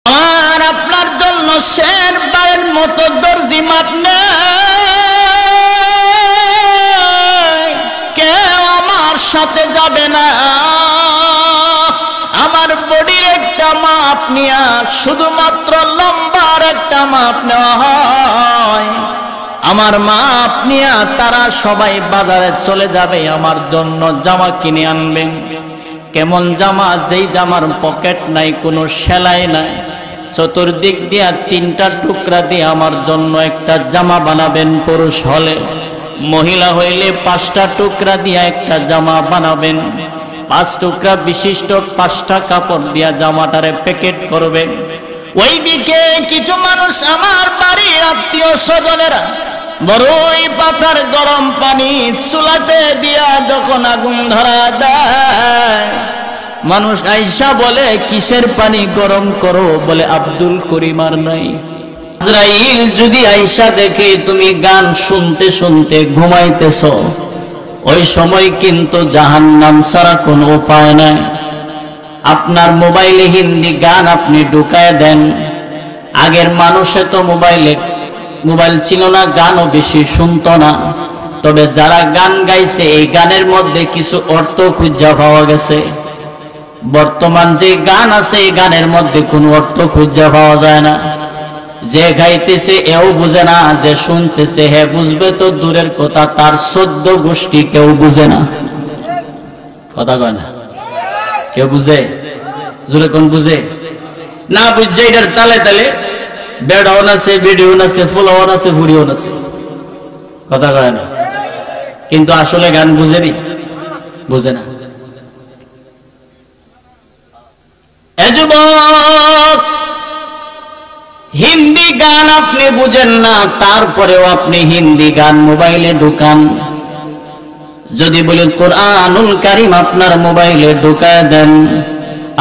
আর আপনার জন্য শেরবারের মতো দর্জি মাপ নেই, কেউ আমার সাথে যাবে না। আমার বডির একটা মাপ নিয়া শুধুমাত্র লম্বার একটা মাপ নেওয়া হয়। আমার মাপ নিয়া তারা সবাই বাজারে চলে যাবে, আমার জন্য জামা কিনে আনবেন। কেমন জামা? যেই জামার পকেট নাই, কোনো সেলাই নাই, চতুর্দিক দিয়া 3টা টুকরা দিয়ে আমার জন্য একটা জামা বানাবেন। পুরুষ হলে, মহিলা হইলে 5টা টুকরা দিয়া একটা জামা বানাবেন। 5 টুকরা বিশিষ্ট 5টা কাপড় দিয়া জামাটারে প্যাকেট করবেন। ওইদিকে কিছু মানুষ আমার বাড়ির আত্মীয় স্বজনেরা বড়ই পাতার গরম পানি চুলাতে দিয়া যখন আগুন ধরা দেয়, মানুষ আইসা বলে কিসের পানি গরম করো? বলে আব্দুল করিম আর নাই। আজরাইল যদি আইসা দেখে তুমি গান শুনতে শুনতে ঘুমাইতেছ, ওই সময় কিন্তু জাহান্নাম ছাড়া কোনো উপায় নাই। আপনার মোবাইলে হিন্দি গান আপনি ঢুকায় দেন। আগের মানুষে তো মোবাইল ছিল না, গানও বেশি শুনতো না। তবে যারা গান গাইছে এই গানের মধ্যে কিছু অর্থ খুঁজে পাওয়া গেছে। বর্তমান যে গান আছে এই গানের মধ্যে কোনো অর্থ খুঁজে পাওয়া যায় না। যে গাইতেছে এও বুঝে না, যে শুনতেছে হে বুঝবে তো দূরের কথা, তার 14 গোষ্ঠী কেউ বুঝে না। কথা কয় না? কেউ বুঝে? জোরে কোন বুঝে? না বুঝছে এটার তালে তালে বেড়াও নাচে, ভিডিও নাচে, ফুলাও নাচে, ভুড়িও নাচে। কথা কয় না? কিন্তু আসলে গান বুঝেনি, বুঝে না। এ যুবক, হিন্দি গান আপনি বুঝেন না, তারপরেও আপনি হিন্দি গান মোবাইলে ঢুকান। যদি বলি কোরআনুল কারীম আপনার মোবাইলে ঢুকায় দেন,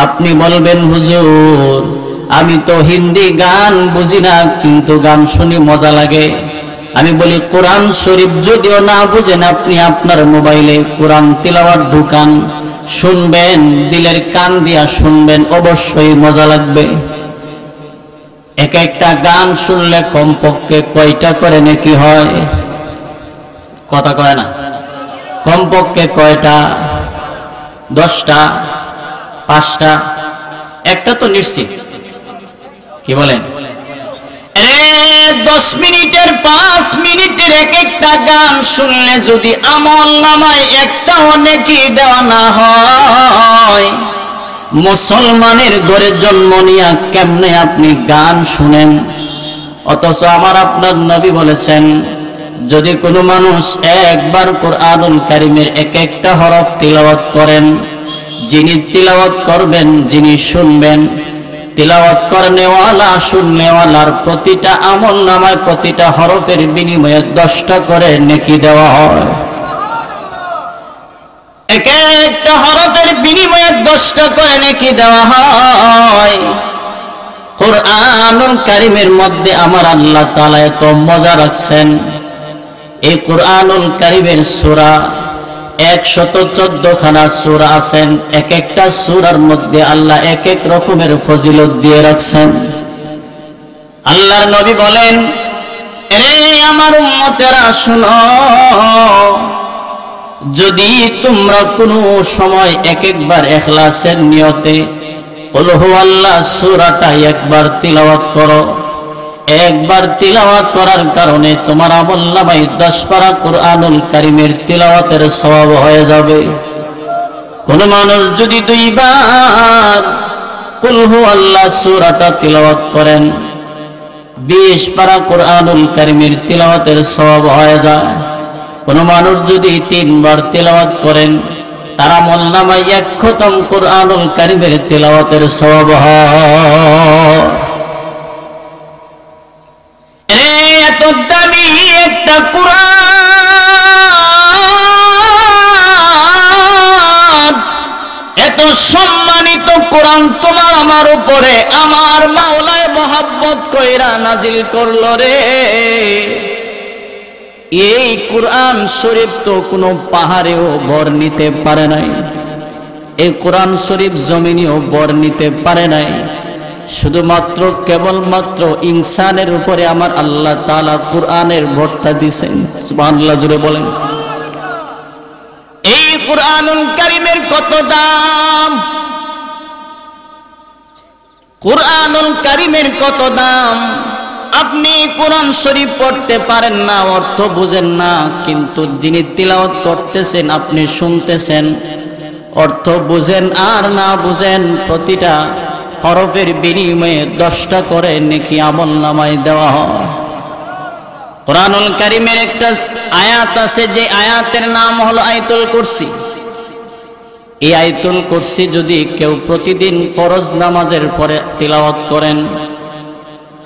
আপনি বলবেন হুজুর আমি তো হিন্দি গান বুঝি না, কিন্তু গান শুনি মজা লাগে। আমি বলি কোরআন শরীফ যদিও না বুঝেন, আপনি আপনার মোবাইলে কোরআন তিলাওয়াত ঢুকান, শুনবেন, দিলের কান দিয়া শুনবেন, অবশ্যই মজা লাগবে। এক একটা গান শুনলে কমপক্ষে কয়টা করে নেকি হয়? কথা কয় না? কমপক্ষে কয়টা? 10টা, 5টা, একটা তো নিশ্চিত। কি বলেন? 10 মিনিটের 5 মিনিটের এক একটা গান শুনলে যদি আমল নামায় একটাও নেকি দেওয়া না হয়, মুসলমানের ঘরে জন্ম নিয়া কেমনে আপনি গান শুনেন? অথচ আমার আপনার নবী বলেছেন, যদি কোনো মানুষ একবার কোরআনুল কারীমের এক একটা হরফ তিলাওয়াত করেন, যিনি তিলাওয়াত করবেন, যিনি শুনবেন, তিলাওয়াত করনেওয়ালা শুননেওয়ালার প্রতিটা আমল নামায় প্রতিটা হরফের বিনিময়ে 10টা করে নেকি দেওয়া হয়। এক একটা হরফের বিনিময়ে 10টা করে নেকি দেওয়া হয়। কোরআনুল কারীমের মধ্যে আমার আল্লাহ তাআলা এত মজা রাখছেন। এই কোরআনুল কারীমের সূরা 114 খানা সূরা আছেন। এক একটা সূরার মধ্যে আল্লাহ এক এক রকমের ফজিলত দিয়ে রাখছেন। আল্লাহর নবী বলেন, এরে আমার উম্মতেরা শুনো, যদি তোমরা কোনো সময় এক একবার ইখলাসের নিয়তে কুল হুয়াল্লাহ সূরাটা একবার তিলাওয়াত করো, একবার তিলাওয়াত করার কারণে তোমার আমলনামায় 10 পারা কোরআনুল কারীমের তিলাওয়াতের সওয়াব হয়ে যাবে। কোন মানুষ যদি 2 বার কুল হুয়াল্লাহ সূরাটা তিলাওয়াত করেন, 20 পারা কোরআনুল কারীমের তিলাওয়াতের সওয়াব হয়ে যায়। কোন মানুষ যদি 3 বার তিলাওয়াত করেন, তার আমলনামায় 1 খতম কোরআনুল কারীমের তিলাওয়াতের সওয়াব হয়। এত দামি একটা কোরআন, এত সম্মানিত কোরআন তোমার আমার উপরে আমার মাওলায় মহব্বত কইরা নাজিল করলো রে। এই কোরআন শরীফ তো কোনো পাহাড়েও ভর নিতে পারে নাই, এই কোরআন শরীফ জমিনেও ভর নিতে পারে নাই। শুধুমাত্র কেবলমাত্র ইনসানের উপরে আমার আল্লাহ তাআলা কোরআনের ভরটা দিয়েছেন। সুবহানাল্লাহ, জোরে বলেন। এই কোরআনুল কারীমের কত দাম! কোরআনুল কারীমের কত দাম! আপনি কোরআন শরীফ পড়তে পারেন না, অর্থ বুঝেন না, কিন্তু যিনি তিলাওয়াত করতেছেন, আপনি শুনতেছেন, অর্থ বুঝেন আর না বুঝেন, প্রতিটা হরফের বিনিময়ে 10টা করে নেকি আমলনামায় দেওয়া হয়। কোরআনুল কারীমের একটা আয়াত আছে, যে আয়াতের নাম হলো আয়াতুল কুরসি। এই আয়াতুল কুরসি যদি কেউ প্রতিদিন ফরজ নামাজের পরে তিলাওয়াত করেন,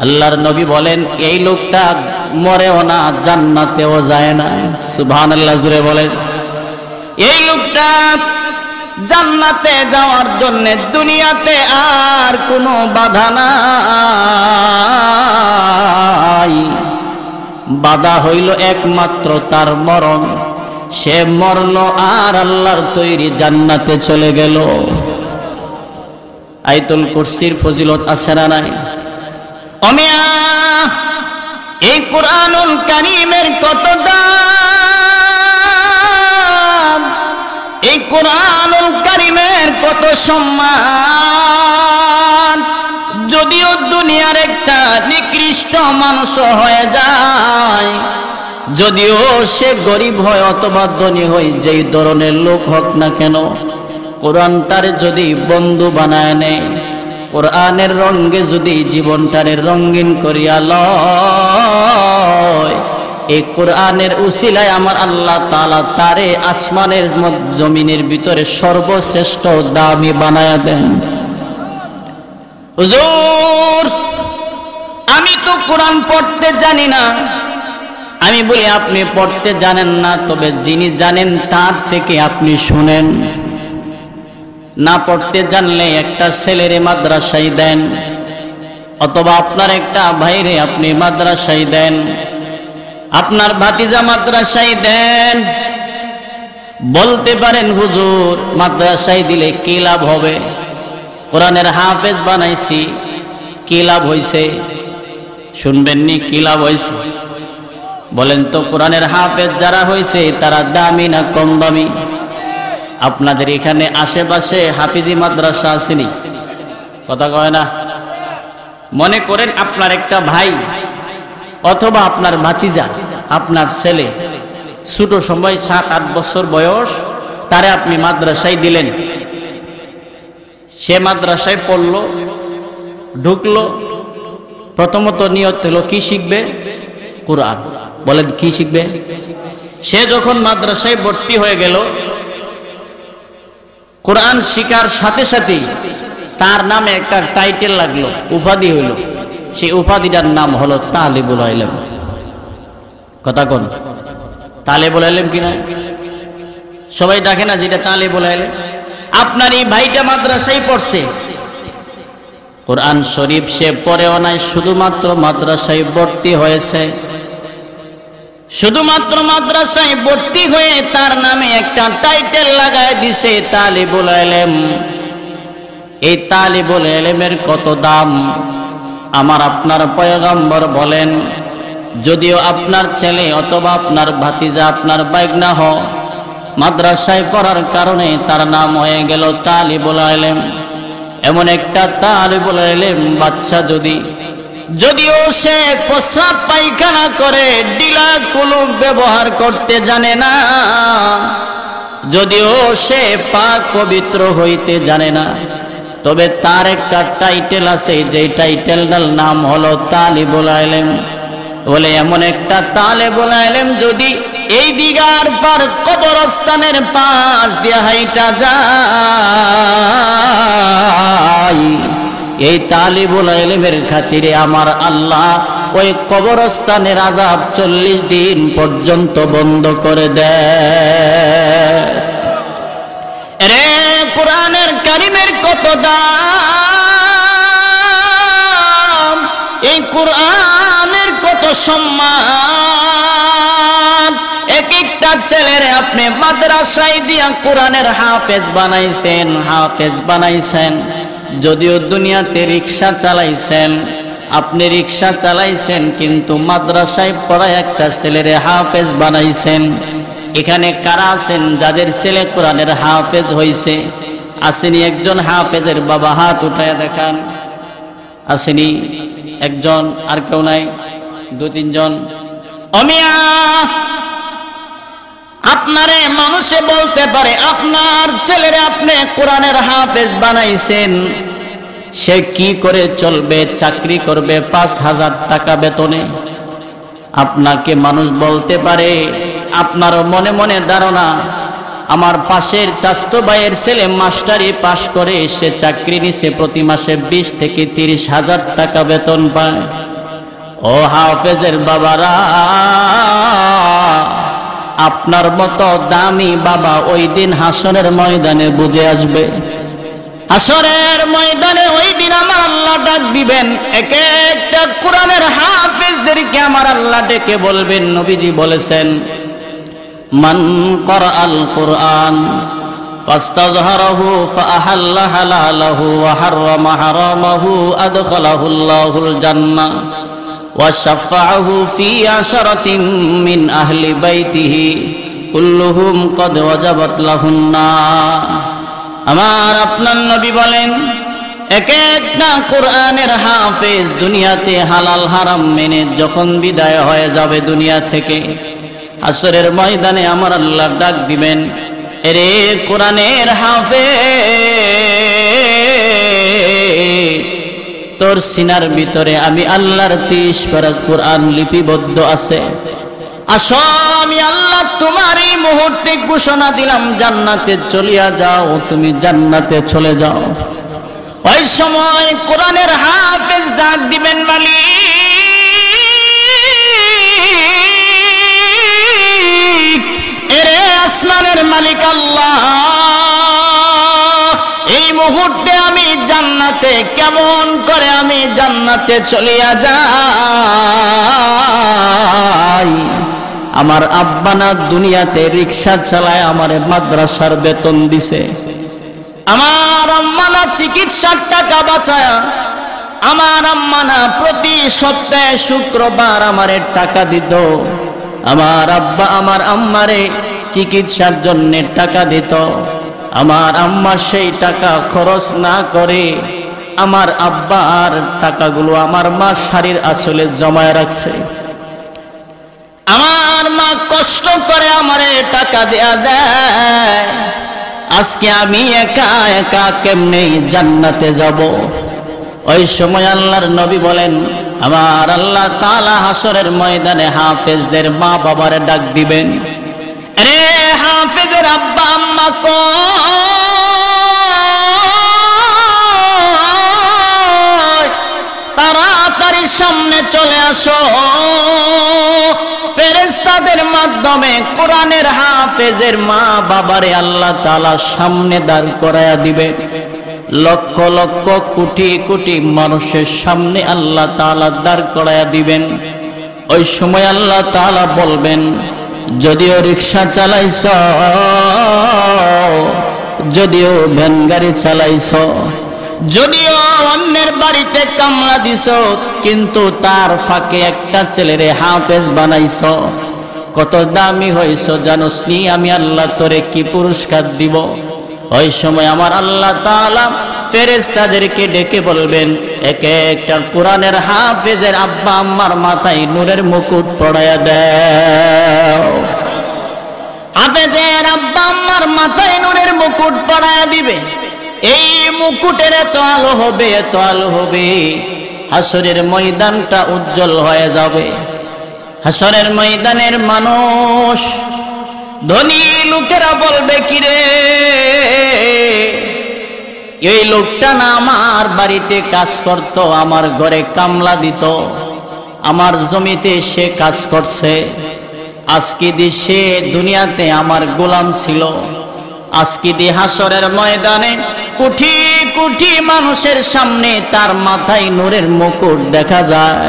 আল্লাহর নবী বলেন এই লোকটা মরেও না, জান্নাতেও যায় না। সুবহানাল্লাহ, জোরে বলেন। এই লোকটা জান্নাতে যাওয়ার জন্য দুনিয়াতে আর কোনো বাধা নাই। বাধা হইল একমাত্র তার মরণ। সে মরল আর আল্লাহর তৈরি জান্নাতে চলে গেল। আয়াতুল কুরসির ফজিলত আছে না নাই? ওমিয়া, এই কোরআনুল কারীমের কত দাম! এই কোরআনুল কারীমের কত সম্মান! যদিও দুনিয়ার একটা নিকৃষ্ট মানুষ হয়ে যায়, যদিও সে গরিব হয় অথবা ধনী হয়, যেই ধরনের লোক হোক না কেন, কোরআনটারে যদি বন্ধু বানায় নেয়, কোরআনের রঙে যদি জীবনটারে রঙিন করিয়া লয়, এই কোরআনের উসিলায় আমার আল্লাহ তাআলা তারে আসমানের জমিনের ভিতরে সর্বশ্রেষ্ঠ দামি বানায়া দেন। হুজুর, আমি তো কোরআন পড়তে জানি না। আমি বলি আপনি পড়তে জানেন না, তবে যিনি জানেন তার থেকে আপনি শুনেন। না পড়তে জানলে একটা ছেলেরে মাদ্রাসায় দেন, অথবা আপনার একটা ভাইরে আপনি মাদ্রাসায় দেন, আপনার ভাতিজা মাদ্রাসায় দেন। বলতে পারেন হুজুর মাদ্রাসায় দিলে কি লাভ হবে? কোরআনের হাফেজ বানাইছি, কি লাভ হইছে? শুনবেননি কি লাভ হইছে? বলেন তো, কোরআনের হাফেজ যারা হইছে তারা দামি না কম দামি? আপনাদের এখানে আশেপাশে হাফিজি মাদ্রাসা আসেনি? কথা কয় না? মনে করেন আপনার একটা ভাই অথবা আপনার ভাতিজা, আপনার ছেলে ছোট সময় 7-8 বছর বয়স, তারে আপনি মাদ্রাসায় দিলেন। সে মাদ্রাসায় পড়লো, ঢুকলো, প্রথমত নিয়ত হলো কি শিখবে? কোরআন। বলেন কি শিখবে? সে যখন মাদ্রাসায় ভর্তি হয়ে গেল, কোরআন শিখার সাথে সাথে তার নামে একটা টাইটেল লাগলো, উপাধি হইল। সেই উপাধিটার নাম হলো তালিবুল ইলম। কথা কোন? তালিবুল ইলম কিনা? সবাই ডাকে না যেটা তালিবুল ইলম। আপনার এই ভাইটা মাদ্রাসায় পড়ছে, কোরআন শরীফ সে পড়েও নাই, শুধুমাত্র মাদ্রাসায় ভর্তি হয়েছে। শুধুমাত্র মাদ্রাসায় ভর্তি হয়ে তার নামে একটা টাইটেল লাগায় দিছে তালিবুল ইলম। এই তালিবুল ইলমের কত দাম! আমার আপনার পয়গম্বর বলেন, যদিও আপনার ছেলে অথবা আপনার ভাতিজা, আপনার বাইগনা হ, মাদ্রাসায় পড়ার কারণে তার নাম হয়ে গেল তালিবুল ইলম। এমন একটা তালিবুল ইলম বাচ্চা যদিও সে প্রস্রাব পায়খানা করে ডিলা কুলুক ব্যবহার করতে জানে না, যদিও সে পাক পবিত্র হইতে জানে না, তবে তার একটা টাইটেল আছে, যে টাইটেলটার নাম হলো তালিবুল ইলম। বলে এমন একটা তালিবুল ইলম যদি এই দিগার পার কবরস্থানের পাশ দিয়ে হাইটা যায়, এই তালিবুল ইলমের খাতিরে আমার আল্লাহ ওই কবরস্থানের আযাব 40 দিন পর্যন্ত বন্ধ করে দেয়। রে কোরআনের কারীমের কত দাম! এই কোরআনের কত সম্মান! এক একটা ছেলের আপনি মাদ্রাসায় দিয়া কোরআনের হাফেজ বানাইছেন। যদিও দুনিয়াতে রিক্সা চালাইছেন, আপনি রিক্সা চালাইছেন, কিন্তু মাদ্রাসায় পড়ায় একটা ছেলেরে হাফেজ বানাইছেন। এখানে কারা আছেন যাদের ছেলে কোরআনের হাফেজ হইছে? আসেনি একজন হাফেজের বাবা? হাত উঠায় দেখান। আসেনি একজন? আর কেউ নাই? 2-3 জন। অমিয়া, আপনারে মানুষে বলতে পারে আপনার ছেলেরে আপনি কোরআনের হাফেজ বানাইছেন, সে কি করে চলবে? চাকরি করবে 5,000 টাকা বেতনে। আপনাকে মানুষ বলতে পারে, আপনারও মনে মনে ধারণা আমার পাশের চাচতো ভাইয়ের ছেলে মাস্টারি পাশ করে সে চাকরি নিছে, প্রতি মাসে 20 থেকে 30,000 টাকা বেতন পায়। ও হাফেজের বাবারা, আপনার মতো দামি বাবা ওই দিন হাসরের ময়দানে বুঝে আসবে। হাসরের ময়দানে ওই দিন আমার আল্লাহ ডাক দিবেন, এক একটা কোরআনের হাফেজদেরকে আমার আল্লাহ ডেকে বলবেন, নবীজি বলেছেন, মান ক্বরাআল কুরআন ফাস্তাযহারাহু ফাআহাল্লা হালালাহু ওয়া হাররামা হারামাহু আদখালাহুল্লাহুল জান্নাহ ওয়া শাফাআহু ফি 'আশরাতিন মিন আহলি বাইতিহি কুল্লুহুম ক্বাদ ওয়াজাবাত লাহুন্না। আমার আপনার নবী বলেন, এক একটা কোরআনের হাফেজ দুনিয়াতে হালাল হারাম মেনে যখন বিদায় হয়ে যাবে দুনিয়া থেকে, হাসরের ময়দানে আমার আল্লাহ ডাক দিবেন, এরে কোরআনের হাফেজ, তোর সিনার ভিতরে আমি আল্লাহর 30 পারা কোরআন লিপিবদ্ধ আছে। আসো, আমি আল্লাহ তোমার এই মুহূর্তে ঘোষণা দিলাম, জান্নাতে চলিয়া যাও, তুমি জান্নাতে চলে যাও। ওই সময় কোরআনের হাফেজ ডাক দিবেন, মালিক, এরে আসমানের মালিক আল্লাহ, এই মুহূর্তে আমি জান্নাতে, কেমন করে আমি জান্নাতে চলিয়া যাই? আমার আব্বা না দুনিয়াতে রিক্সা চালায় আমারে মাদ্রাসার বেতন দিছে, আমার আম্মা না চিকিৎসার টাকা বাঁচায়, আমার আম্মা না প্রতি সপ্তাহে শুক্রবার আমারে টাকা দিত, আমার আব্বা আমার আম্মারে চিকিৎসার জন্য টাকা দিত, আমার আম্মা সেই টাকা খরচ না করে আমার আব্বার টাকাগুলো আমার মা শাড়ির আঁচলে জমায় রাখছে। আমার মা কষ্ট করে আমারে টাকা দেয়া দেয়। আজকে আমি একা একা কেমনে জান্নাতে যাব? ওই সময় আল্লাহর নবী বলেন, আমার আল্লাহ তাআলা হাসরের ময়দানে হাফেজদের মা বাবারে ডাক দিবেন, রে হাফেজের আব্বা আম্মা কই, তাড়াতাড়ি সামনে চলে আসো। ফেরেশতাদের মাধ্যমে কোরআনের হাফেজের মা বাবারে আল্লাহ তাআলা সামনে দাঁড় করায়া দিবেন। লক্ষ লক্ষ কোটি কোটি মানুষের সামনে আল্লাহ তাআলা দাঁড় করায়া দিবেন। ওই সময় আল্লাহ তাআলা বলবেন, যদিও রিক্সা চালাইছ, যদিও ভ্যান গাড়ি চালাইছ, যদিও অন্যের বাড়িতে কামলা দিছ, কিন্তু তার ফাঁকে একটা ছেলেরে হাফেজ বানাইছ, কত দামি হইছ জানোস নি? আমি আল্লাহ তোরে কি পুরস্কার দিব? ওই সময় আমার আল্লাহ তাআলা ফেরেশতাদেরকে ডেকে বলবেন, এক একটা কোরআনের হাফেজের আব্বা আম্মার মাথায় নূরের মুকুট পরায়া দাও। হাফেজের আব্বা আম্মার মাথায় নূরের মুকুট পরায়া দিবে। এই মুকুটের এত আলো হবে, এত আলো হবে, হাসরের ময়দানটা উজ্জ্বল হয়ে যাবে। হাসরের ময়দানের মানুষ, ধনী লোকেরা বলবে, কিরে এই লোকটা না আমার বাড়িতে কাজ করত, আমার ঘরে কামলা দিত, আমার জমিতে সে কাজ করছে, আজকে দি সে দুনিয়াতে আমার গোলাম ছিল, আজকে দি হাসরের ময়দানে কোটি কোটি মানুষের সামনে তার মাথায় নূরের মুকুট দেখা যায়।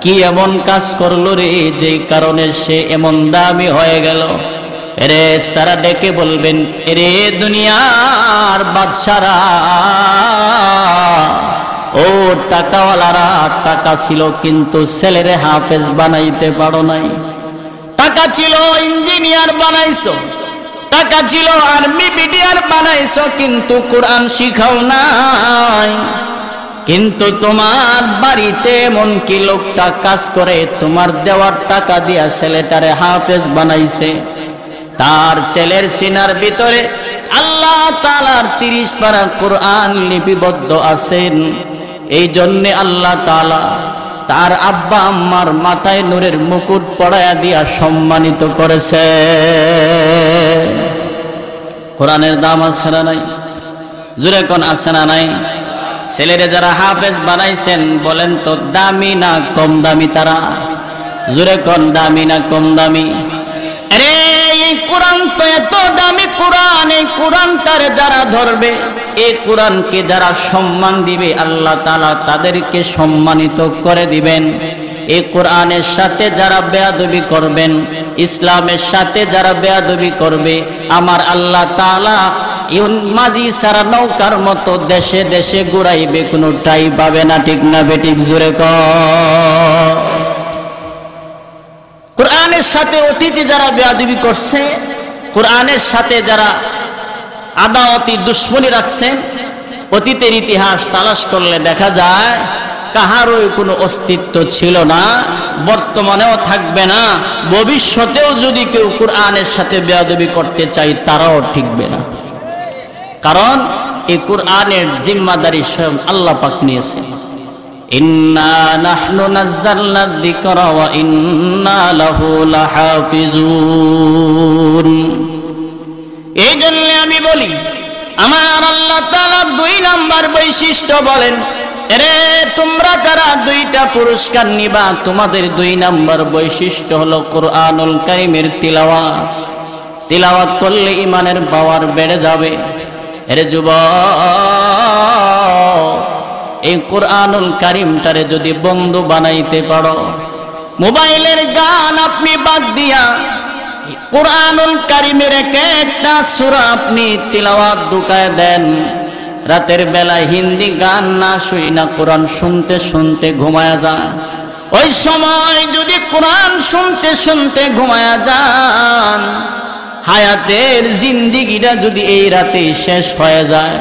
কি এমন কাজ করলো রে, যে কারণে সে এমন দামি হয়ে গেল? ফেরেশতারা ডেকে বলবেন, এরে দুনিয়ার বাদশারা, ও টাকাওয়ালারা, টাকা ছিল কিন্তু ছেলেরে হাফেজ বানাইতে পারো নাই। টাকা ছিল ইঞ্জিনিয়ার বানাইছো, টাকা ছিল আর্মি বিডিআর বানাইছো, কিন্তু কোরআন শিখাও নাই। কিন্তু তোমার বাড়িতে এমন কি লোকটা কাজ করে, তোমার দেওয়ার টাকা দিয়া ছেলেটারে হাফেজ বানাইছে। তার ছেলের সিনার ভিতরে আল্লাহ তাআলার 30 পারা কোরআন লিপিবদ্ধ আছেন। এই জন্য আল্লাহ তাআলা তার আব্বা আম্মার মাথায় নূরের মুকুট পরায়া দিয়া সম্মানিত করেছে। কোরআনের দাম আছে না নাই? জোরে কোন আছে না নাই? ছেলেরে যারা হাফেজ বানাইছেন বলেন তো দামি না কম দামি তারা? জোরে কোন দামি না কম দামি? আরে এই কোরআন তো এত দামি কোরআন, এই কোরআনটারে যারা ধরবে, এই কোরআনকে যারা সম্মান দিবে, আল্লাহ তাআলা তাদেরকে সম্মানিত করে দিবেন। এই কোরআনের সাথে যারা বেয়াদবি করবেন, ইসলামের সাথে যারা বেয়াদবি করবে, আমার আল্লাহ তাআলা মাঝি সারা নৌকার মতো দেশে দেশে ঘুরাইবে, কোনো টাই পাবে না। ঠিক না বেঠিক? জোরে কর। কোরআনের সাথে অতীতে যারা বেয়াদবি করছে, কোরআনের সাথে যারা আদাওয়াতি দুশ্মনী রাখছেন, অতীতের ইতিহাস তালাশ করলে দেখা যায় কাহারই কোনো অস্তিত্ব ছিল না, বর্তমানেও থাকবে না, ভবিষ্যতেও যদি কেউ কোরআনের সাথে বেয়াদবি করতে চায় তারাও ঠিকবে না। কারণ এই কোরআনের জিম্মাদারি স্বয়ং আল্লাহ পাক নিয়েছেন। ইন্না নাহনু নাযালনা যিকরা ওয়া ইন্না লাহু লাহাফিজুন। এই জন্য আমি বলি, আমার আল্লাহ তাআলা 2 নাম্বার বৈশিষ্ট্য বলেন, আরে তোমরা যারা 2টা পুরস্কার নিবা, তোমাদের 2 নাম্বার বৈশিষ্ট্য হলো কোরআনুল কারীমের তিলাওয়াত। তিলাওয়াত করলে ঈমানের পাওয়ার বেড়ে যাবে। আরে যুবক, এই কোরআনুল কারীমটারে যদি বন্ধু বানাইতে পারো, মোবাইলের গান আপনি বাদ দিয়া কোরআনুল কারীমের একটা সূরা আপনি তিলাওয়াত ঢুকায় দেন, রাতের বেলায় হিন্দি গান না শুইনা কোরআন শুনতে শুনতে ঘুমায়া যায়। ওই সময় যদি কোরআন শুনতে শুনতে ঘুমায়া যান, হায়াতের জিন্দেগিটা যদি এই রাতে শেষ হয়ে যায়,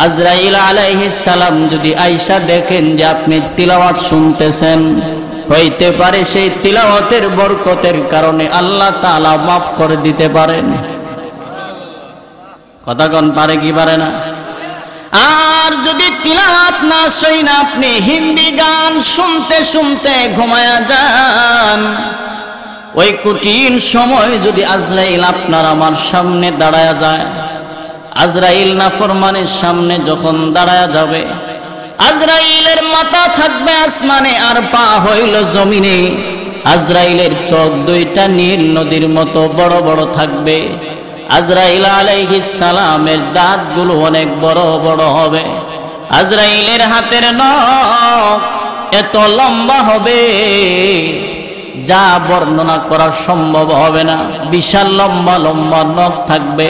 আজরাইল আলাইহিস সালাম যদি আয়েশা দেখেন যে আপনি তিলাওয়াত শুনতেছেন, হইতে পারে সেই তিলাওয়াতের বরকতের কারণে আল্লাহ তাআলা মাফ করে দিতে পারেন। কথা কোন পারে কি পারে না? আর যদি তিলাওয়াত না শুইনা আপনি হিন্দি গান শুনতে শুনতে ঘুমায়া যান, ওই কঠিন সময় যদি আজরাইল আপনার আমার সামনে দাঁড়ায়া যায়, আজরাইল নাফরমানের সামনে যখন দাঁড়ায়া যাবে, আজরাইলের মাথা থাকবে আসমানে আর পা হইল জমিনে, আজরাইলের চোখ 2টা নীল নদীর মতো বড় বড় থাকবে, আজরাইল আলাইহিস সালামের দাঁতগুলো অনেক বড় বড় হবে, আজরাইলের হাতের নখ এত লম্বা হবে যা বর্ণনা করা সম্ভব হবে না, বিশাল লম্বা লম্বা নখ থাকবে।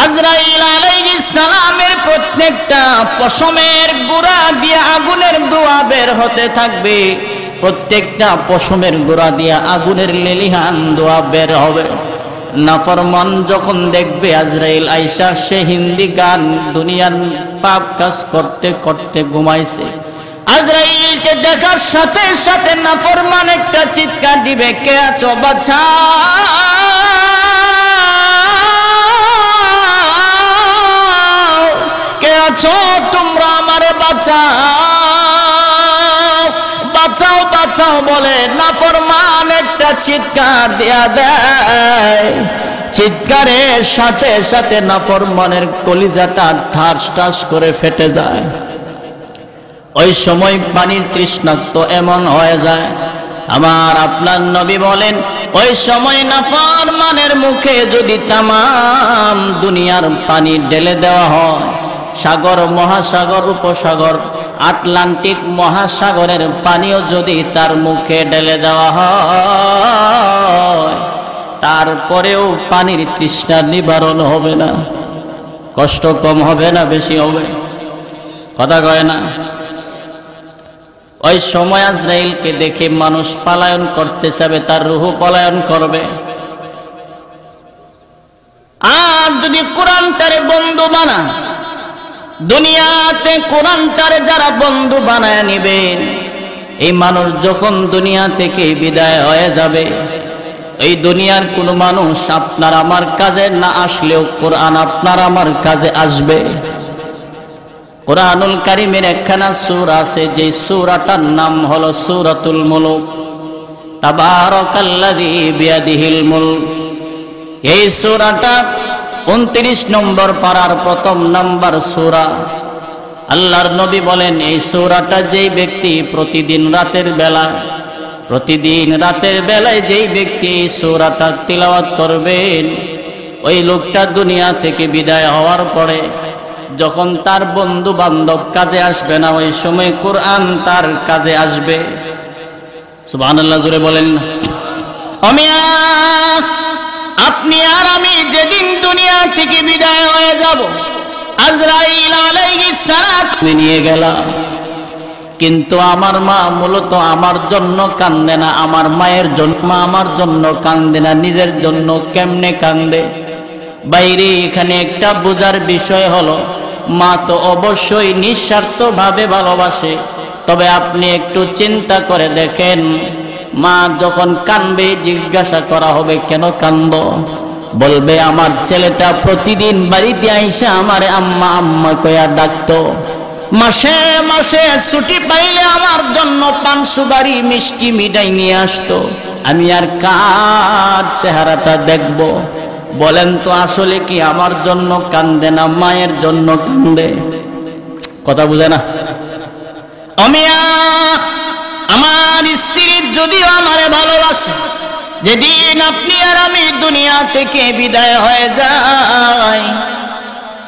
আজরাইল আলাইহিস সালামের প্রত্যেকটা পশমের গোড়া দিয়ে আগুনের ধোঁয়া বের হতে থাকবে, প্রত্যেকটা পশমের গোড়া দিয়ে আগুনের লেলিহান ধোঁয়া বের হবে। নাফরমান যখন দেখবে আজরাইল আয়েশা সে হিন্দি গান দুনিয়ার পাপ কাজ করতে করতে ঘুমাইছে, আজরাইলকে দেখার সাথে সাথে নাফরমান একটা চিৎকার দিবে, কে আছো বাছা, কে আছো তোমরা, আমারে বাঁচাও, বাঁচাও বাঁচাও বলে নাফরমান একটা চিৎকার দেয়া দেয়। চিৎকারের সাথে সাথে নাফরমানের কলিজাটা ঠাস ঠাস করে ফেটে যায়। ওই সময় পানির তৃষ্ণার্ত এমন হয়ে যায়, আমার আপনার নবী বলেন, ওই সময় নাফরমানের মুখে যদি তামাম দুনিয়ার পানি ঢেলে দেওয়া হয়, সাগর মহাসাগর উপসাগর আটলান্টিক মহাসাগরের পানিও যদি তার মুখে ঢেলে দেওয়া হয়, তারপরেও পানির তৃষ্ণা নিবারণ হবে না। কষ্ট কম হবে না বেশি হবে? কথা কয় না? ওই সময় আজরাইলকে দেখে মানুষ পলায়ন করতে চাবে, তার রূহ পলায়ন করবে। আর যদি কোরআনটারে বন্ধু বানা, দুনিয়াতে কোরআনটারে যারা বন্ধু বানায় নেবেন, এই মানুষ যখন দুনিয়া থেকে বিদায় হয়ে যাবে, এই দুনিয়ার কোনো মানুষ আপনার আমার কাজে না আসলেও কোরআন আপনার আমার কাজে আসবে। কোরআনুল কারীমের একখানা সূরা আছে, যে সূরাটার নাম হলো সূরাতুল মুলক। তাবারাকাল্লাযী বিয়াদিহিল মুলক। এই সূরাটা 29 নম্বর পারার প্রথম নাম্বার সূরা। আল্লাহর নবী বলেন, এই সূরাটা যেই ব্যক্তি প্রতিদিন রাতের বেলায় যেই ব্যক্তি এই সূরাটা তিলাওয়াত করবেন, ওই লোকটা দুনিয়া থেকে বিদায় হওয়ার পরে যখন তার বন্ধু বান্ধব কাজে আসবে না, ওই সময় কোরআন তার কাজে আসবে। সুবহানাল্লাহ, জোরে বলেন না? আপনি আর আমি যেদিন দুনিয়া থেকে বিদায় হয়ে যাব, আজরাইল আলাইহিস সালাম নিয়ে গেলাম, কিন্তু আমার মা মূলত আমার জন্য কান্দে না, আমার মায়ের জন্য। আমার জন্য কান্দে না, নিজের জন্য কেমনে কান্দে? বাইরে এখানে একটা বোঝার বিষয় হলো, মা তো অবশ্যই নিঃস্বার্থভাবে ভালোবাসে। তবে আপনি একটু চিন্তা করে দেখেন, মা যখন কাঁদবে জিজ্ঞাসা করা হবে কেন কাঁদো? বলবে আমার ছেলেটা প্রতিদিন বাড়িতে আইসা আমারে আম্মা আম্মা কইয়া ডাকতো, মাসে মাসে ছুটি পাইলে আমার জন্য পান সুপারি মিষ্টি মিঠাই নিয়ে আসতো। আমি আর কার চেহারাটা দেখব? বলেন তো, আসলে কি আমার জন্য কান্দে না মায়ের জন্য কান্দে? কথা বুঝে না? আমার স্ত্রী যদিও আমারে ভালোবাসে, যেদিন আপনি আর আমি দুনিয়া থেকে বিদায় হয়ে যাই,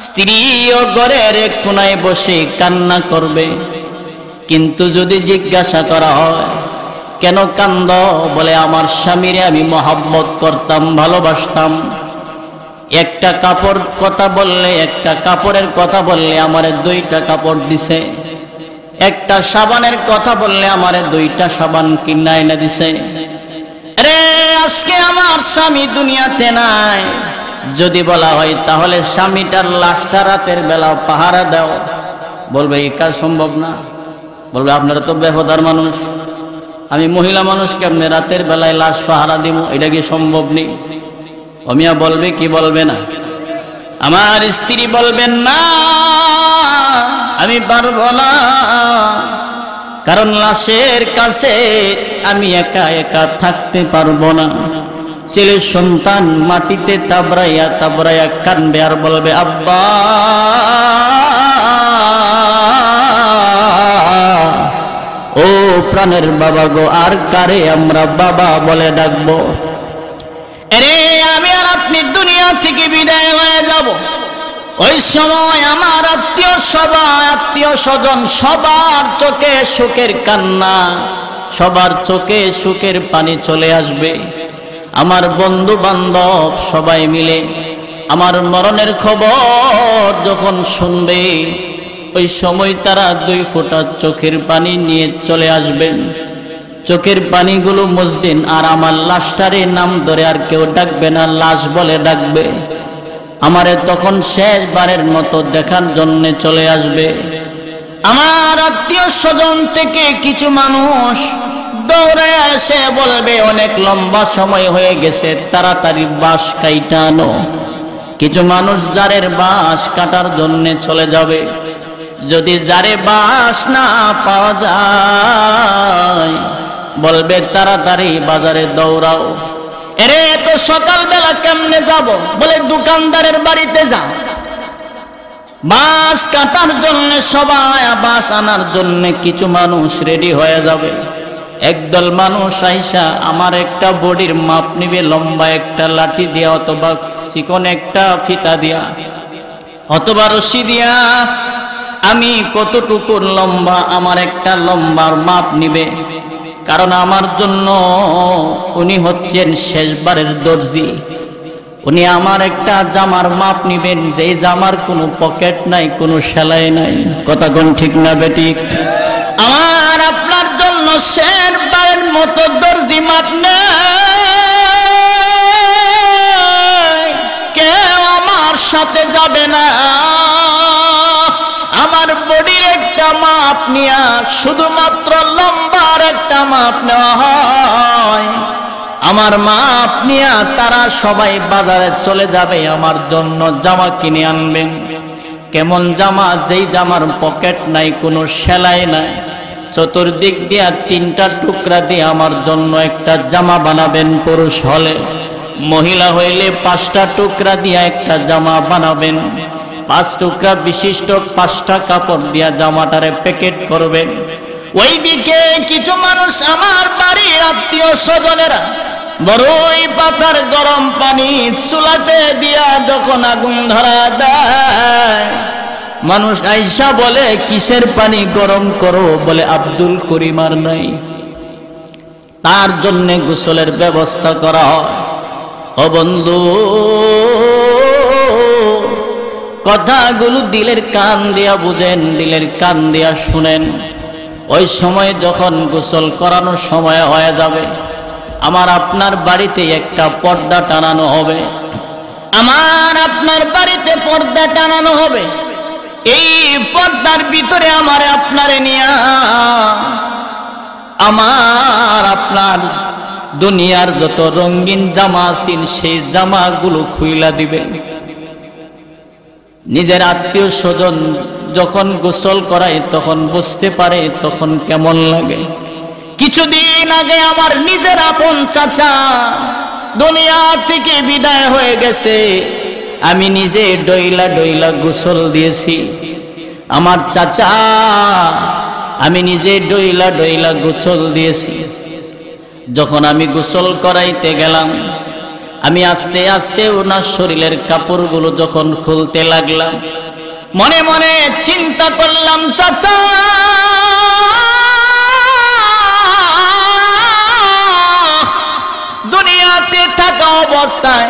স্ত্রীও ঘরের এক কোনায় বসে কান্না করবে। কিন্তু যদি জিজ্ঞাসা করা হয় কেন কান্দ? বলে আমার স্বামীরে আমি মহব্বত করতাম, ভালোবাসতাম। একটা কাপড় কথা বললে, একটা কাপড়ের কথা বললে আমারে 2টা কাপড় দিছে। একটা সাবানের কথা বললে আমারে 2টা সাবান কিনা এনে দিছে। আরে আজকে আমার স্বামী দুনিয়াতে নাই, যদি বলা হয় তাহলে স্বামীটার লাশটা রাতের বেলা পাহারা দাও, বলবে এই কাজ সম্ভব না। বলবে আপনারা তো বেহুদার মানুষ, আমি মহিলা মানুষ কেমনে রাতের বেলায় লাশ পাহারা দিব? এটা কি সম্ভব নেই? অমিয়া বলবে কি বলবে না? আমার স্ত্রী বলবেন না, আমি পারবো না, কারণ লাশের কাছে আমি একা একা থাকতে পারবো না। ছেলে সন্তান মাটিতে তাবড়াইয়া তাবড়াইয়া কাঁদবে আর বলবে আব্বা, ও প্রাণের বাবা গো, আর কারে আমরা বাবা বলে ডাকবো? আরে আমি আর আপনি দুনিয়া থেকে বিদায় হয়ে যাব, ওই সময় আমার আত্মীয় স্বজন সবার চোখে সুখের কান্না, সবার চোখে সুখের পানি চলে আসবে। আমার বন্ধু বান্ধব সবাই মিলে আমার মরণের খবর যখন শুনবে, ওই সময় তারা 2 ফোঁটা চোখের পানি নিয়ে চলে আসবেন। চোখের পানিগুলো মুছবেন, আর আমার লাশটারে নাম ধরে আর কেউ ডাকবে না, লাশ বলে ডাকবে। আমারে তখন শেষবারের মতো দেখার জন্য চলে আসবে। আমার আত্মীয় স্বজন থেকে কিছু মানুষ দৌড়ে এসে বলবে অনেক লম্বা সময় হয়ে গেছে, তাড়াতাড়ি বাঁশ কাইটা আনো। কিছু মানুষ জারের বাঁশ কাটার জন্য চলে যাবে। যদি জারে বাঁশ না পাওয়া যায়, বলবে তাড়াতাড়ি বাজারে দৌড়াও। এরে এত সকালবেলা কেমনে যাব? বলে দোকানদারের বাড়িতে যা, বাঁশ কাটার জন্য সবাই বাঁশ আনার জন্য কিছু মানুষ রেডি হয়ে যাবে। একদল মানুষ আইসা আমার একটা বডির মাপ নিবে, লম্বা একটা লাঠি দিয়া অথবা চিকন একটা ফিতা দিয়া অথবা রশি দিয়া আমি কতটুকু লম্বা, আমার একটা লম্বার মাপ নিবে। কারণ আমার জন্য উনি হচ্ছেন শেষবারের দর্জি। উনি আমার একটা জামার মাপ নিবেন, যেই জামার কোনো পকেট নাই, কোনো সেলাই নাই। কথা কোন ঠিক না বেঠিক? আমার আপনার জন্য শেষবারের মতো দর্জি মাপ নেই, কেউ আমার সাথে যাবে না। আমার বডির একটা মাপ নিয়া শুধুমাত্র লম্বার একটা মাপ নেওয়া হয়। আমার মাপ নিয়া তারা সবাই বাজারে চলে যাবে, আমার জন্য জামা কিনে আনবেন। কেমন জামা? যেই জামার পকেট নাই, কোনো সেলাই নাই, চতুর্দিক দিয়া 3টা টুকরা দিয়ে আমার জন্য একটা জামা বানাবেন। পুরুষ হলে, মহিলা হইলে 5টা টুকরা দিয়া একটা জামা বানাবেন। 5 টুকরা বিশিষ্ট 5টা কাপড় দিয়া জামাটারে প্যাকেট করবেন। ওইদিকে কিছু মানুষ আমার বাড়ির আত্মীয় স্বজনেরা বড়ই পাতার গরম পানি চুলাতে দিয়া যখন আগুন ধরা দেয়, মানুষ আইসা বলে কিসের পানি গরম করো? বলে আব্দুল করিম আর নাই, তার জন্য গোসলের ব্যবস্থা করা হয়। ও বন্ধু, কথাগুলো দিলের কান দিয়া বুঝেন, দিলের কান দিয়া শুনেন। ওই সময় যখন গোসল করানোর সময় হয়ে যাবে, আমার আপনার বাড়িতে একটা পর্দা টানানো হবে। আমার আপনার বাড়িতে পর্দা টানানো হবে। এই পর্দার ভিতরে আমার আপনারে নিয়া আমার আপনার দুনিয়ার যত রঙিন জামা আছে সেই জামাগুলো খুইলা দিবে। নিজের আত্মীয় স্বজন যখন গোসল করায় তখন বুঝতে পারে তখন কেমন লাগে। কিছুদিন আগে আমার নিজের আপন চাচা দুনিয়া থেকে বিদায় হয়ে গেছে, আমি নিজে ডইলা ডইলা গোসল দিয়েছি। আমার চাচা, আমি নিজে ডইলা ডইলা গোসল দিয়েছি। যখন আমি গোসল করাইতে গেলাম, আমি আস্তে আস্তে ওনার শরীরের কাপড়গুলো যখন খুলতে লাগলাম, মনে মনে চিন্তা করলাম, চাচা দুনিয়াতে থাকা অবস্থায়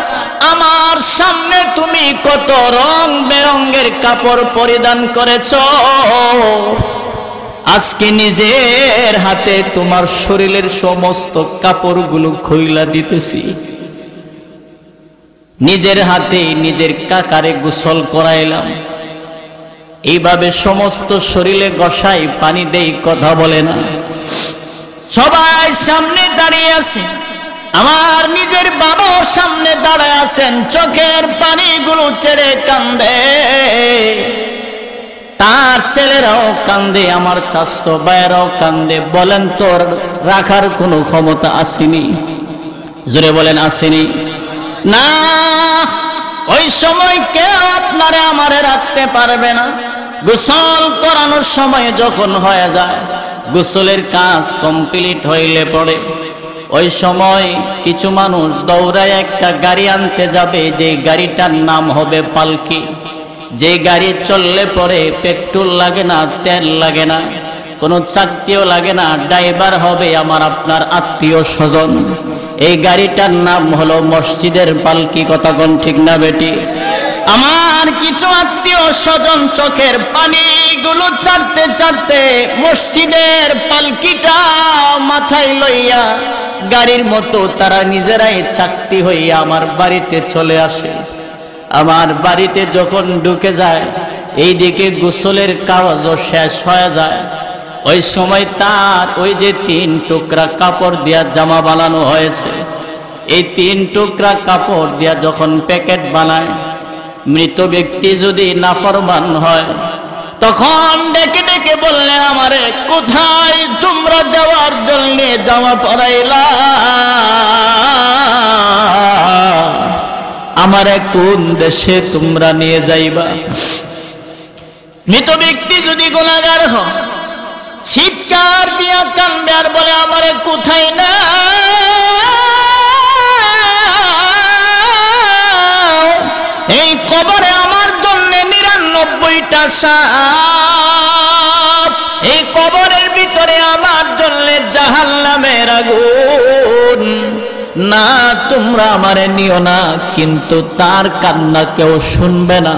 আমার সামনে তুমি কত রং বেরঙের কাপড় পরিধান করেছ, আজকে নিজের হাতে তোমার শরীরের সমস্ত কাপড়গুলো খুইলা দিতেছি। নিজের হাতে নিজের কাকারে গোসল করাইলাম। এইভাবে সমস্ত শরীরে গসাই পানি দেই, কথা বলে না। সবাই সামনে দাঁড়িয়ে আছে, আমার নিজের বাবা সামনে দাঁড়ায় আছেন, চোখের পানিগুলো ছেড়ে কান্দে। তার ছেলেরাও কান্দে, আমার চাচতো ভাইয়েরাও কান্দে। বলেন তোর রাখার কোনো ক্ষমতা আসেনি? জোরে বলেন আসেনি? না, ওই সময় কেউ আপনারে আমারে রাখতে পারবে না। গোসল করানোর সময় যখন হয়ে যায়, গোসলের কাজ কমপ্লিট হইলে পড়ে, ওই সময় কিছু মানুষ দৌড়ায় একটা গাড়ি আনতে যাবে, যে গাড়িটার নাম হবে পালকি। যে গাড়ি চললে পরে পেট্রোল লাগে না, তেল লাগে না, কোনো চাকরিও লাগে না, ড্রাইভার হবে আমার আপনার আত্মীয় স্বজন। এই গাড়িটার নাম হলো মসজিদের পালকি। কথা কোন ঠিক না বেটি? আমার কিছু আত্মীয় স্বজন চোখের পানিগুলো ছাড়তে ছাড়তে মসজিদের পালকিটা মাথায় লইয়া গাড়ির মতো তারা নিজেরাই চাকতি হইয়া আমার বাড়িতে চলে আসে। আমার বাড়িতে যখন ঢুকে যায়, এইদিকে গোসলের কাজও শেষ হয়ে যায়। ওই সময় তার ওই যে 3 টুকরা কাপড় দিয়া জামা বানানো হয়েছে, এই 3 টুকরা কাপড় দিয়া যখন প্যাকেট বানায়, মৃত ব্যক্তি যদি নাফরমান হয় তখন ডেকে ডেকে বললেন, আমারে কোথায় তোমরা দেওয়ার জন্য জামা পরাইলা? আমারে কোন দেশে তোমরা নিয়ে যাইবা? মৃত ব্যক্তি যদি গুনাহগার হয়, চিৎকার দিয়া কান্দে আর বলে, আমারে কোথায় না, এই কবরে আমার জন্য 99টা সাপ, এই কবরের ভিতরে আমার জন্য জাহান্নামে জাহান্নামের আগুন, না তোমরা আমারে নিও না, কিন্তু তার কান্না কেউ শুনবে না।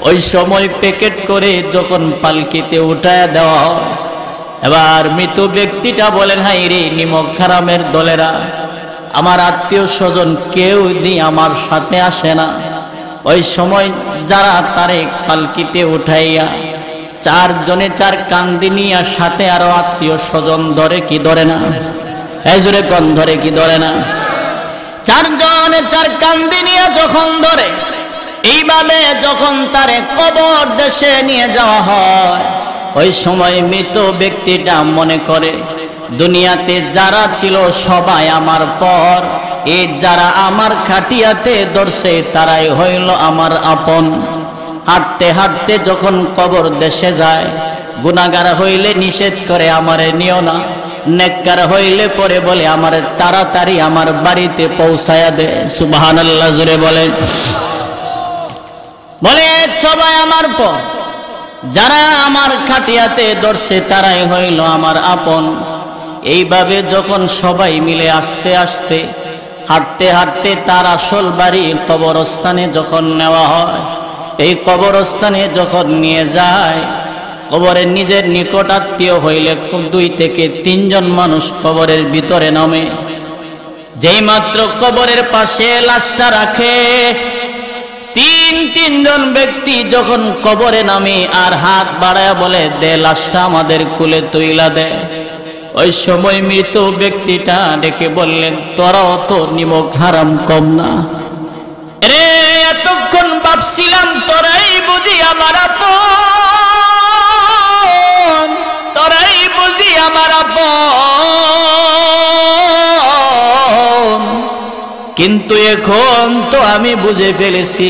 ওই সময় প্যাকেট করে যখন পালকিতে উঠায় দেওয়া হয়, এবার মৃত ব্যক্তিটা বলেন, হাই রে নিমক হারামের দলেরা, আমার আত্মীয় স্বজন কেউ আমার সাথে আসে না। ওই সময় যারা তারে পালকিতে উঠাইয়া 4 জনে 4 কান্দি নিয়া, সাথে আরো আত্মীয় স্বজন ধরে কি ধরে না? এজরে কোন ধরে কি ধরে না? 4 জনে 4 কান্দি নিয়া যখন ধরে, এইভাবে যখন তারে কবর দেশে নিয়ে যাওয়া হয়, ওই সময় মৃত ব্যক্তিটা মনে করে দুনিয়াতে যারা ছিল সবাই আমার পর, এই যারা আমার খাটিয়াতে ধরছে তারাই হইল আমার আপন। হাঁটতে হাঁটতে যখন কবর দেশে যায়, গুনাহগার হইলে নিষেধ করে আমারে নিও না, নেককার হইলে পরে বলে আমার তাড়াতাড়ি আমার বাড়িতে পৌঁছায়া দে। সুবহানাল্লাহ জোরে বলে। বলে সবাই আমার পর, যারা আমার খাটিয়াতে ধরছে তারাই হইল আমার আপন। এইভাবে যখন সবাই মিলে আস্তে আস্তে হাঁটতে হাঁটতে তার আসল বাড়ি কবরস্থানে যখন নেওয়া হয়, এই কবরস্থানে যখন নিয়ে যায়, কবরের নিজের নিকট আত্মীয় হইলে 2 থেকে 3 জন মানুষ কবরের ভিতরে নামে। যেই মাত্র কবরের পাশে লাশটা রাখে, 3 জন ব্যক্তি যখন কবরে নামে আর হাত বাড়ায় বলে, দে লাশটা আমাদের কুলে তুইলা দে। ওই সময় মৃত ব্যক্তিটা ডেকে বললেন, তোরাও তো নিমক হারাম কম না রে, এতক্ষণ ভাবছিলাম তোরাই বুঝি আমার আপন, তোরাই বুঝি আমার আপন, কিন্তু এখন তো আমি বুঝে ফেলেছি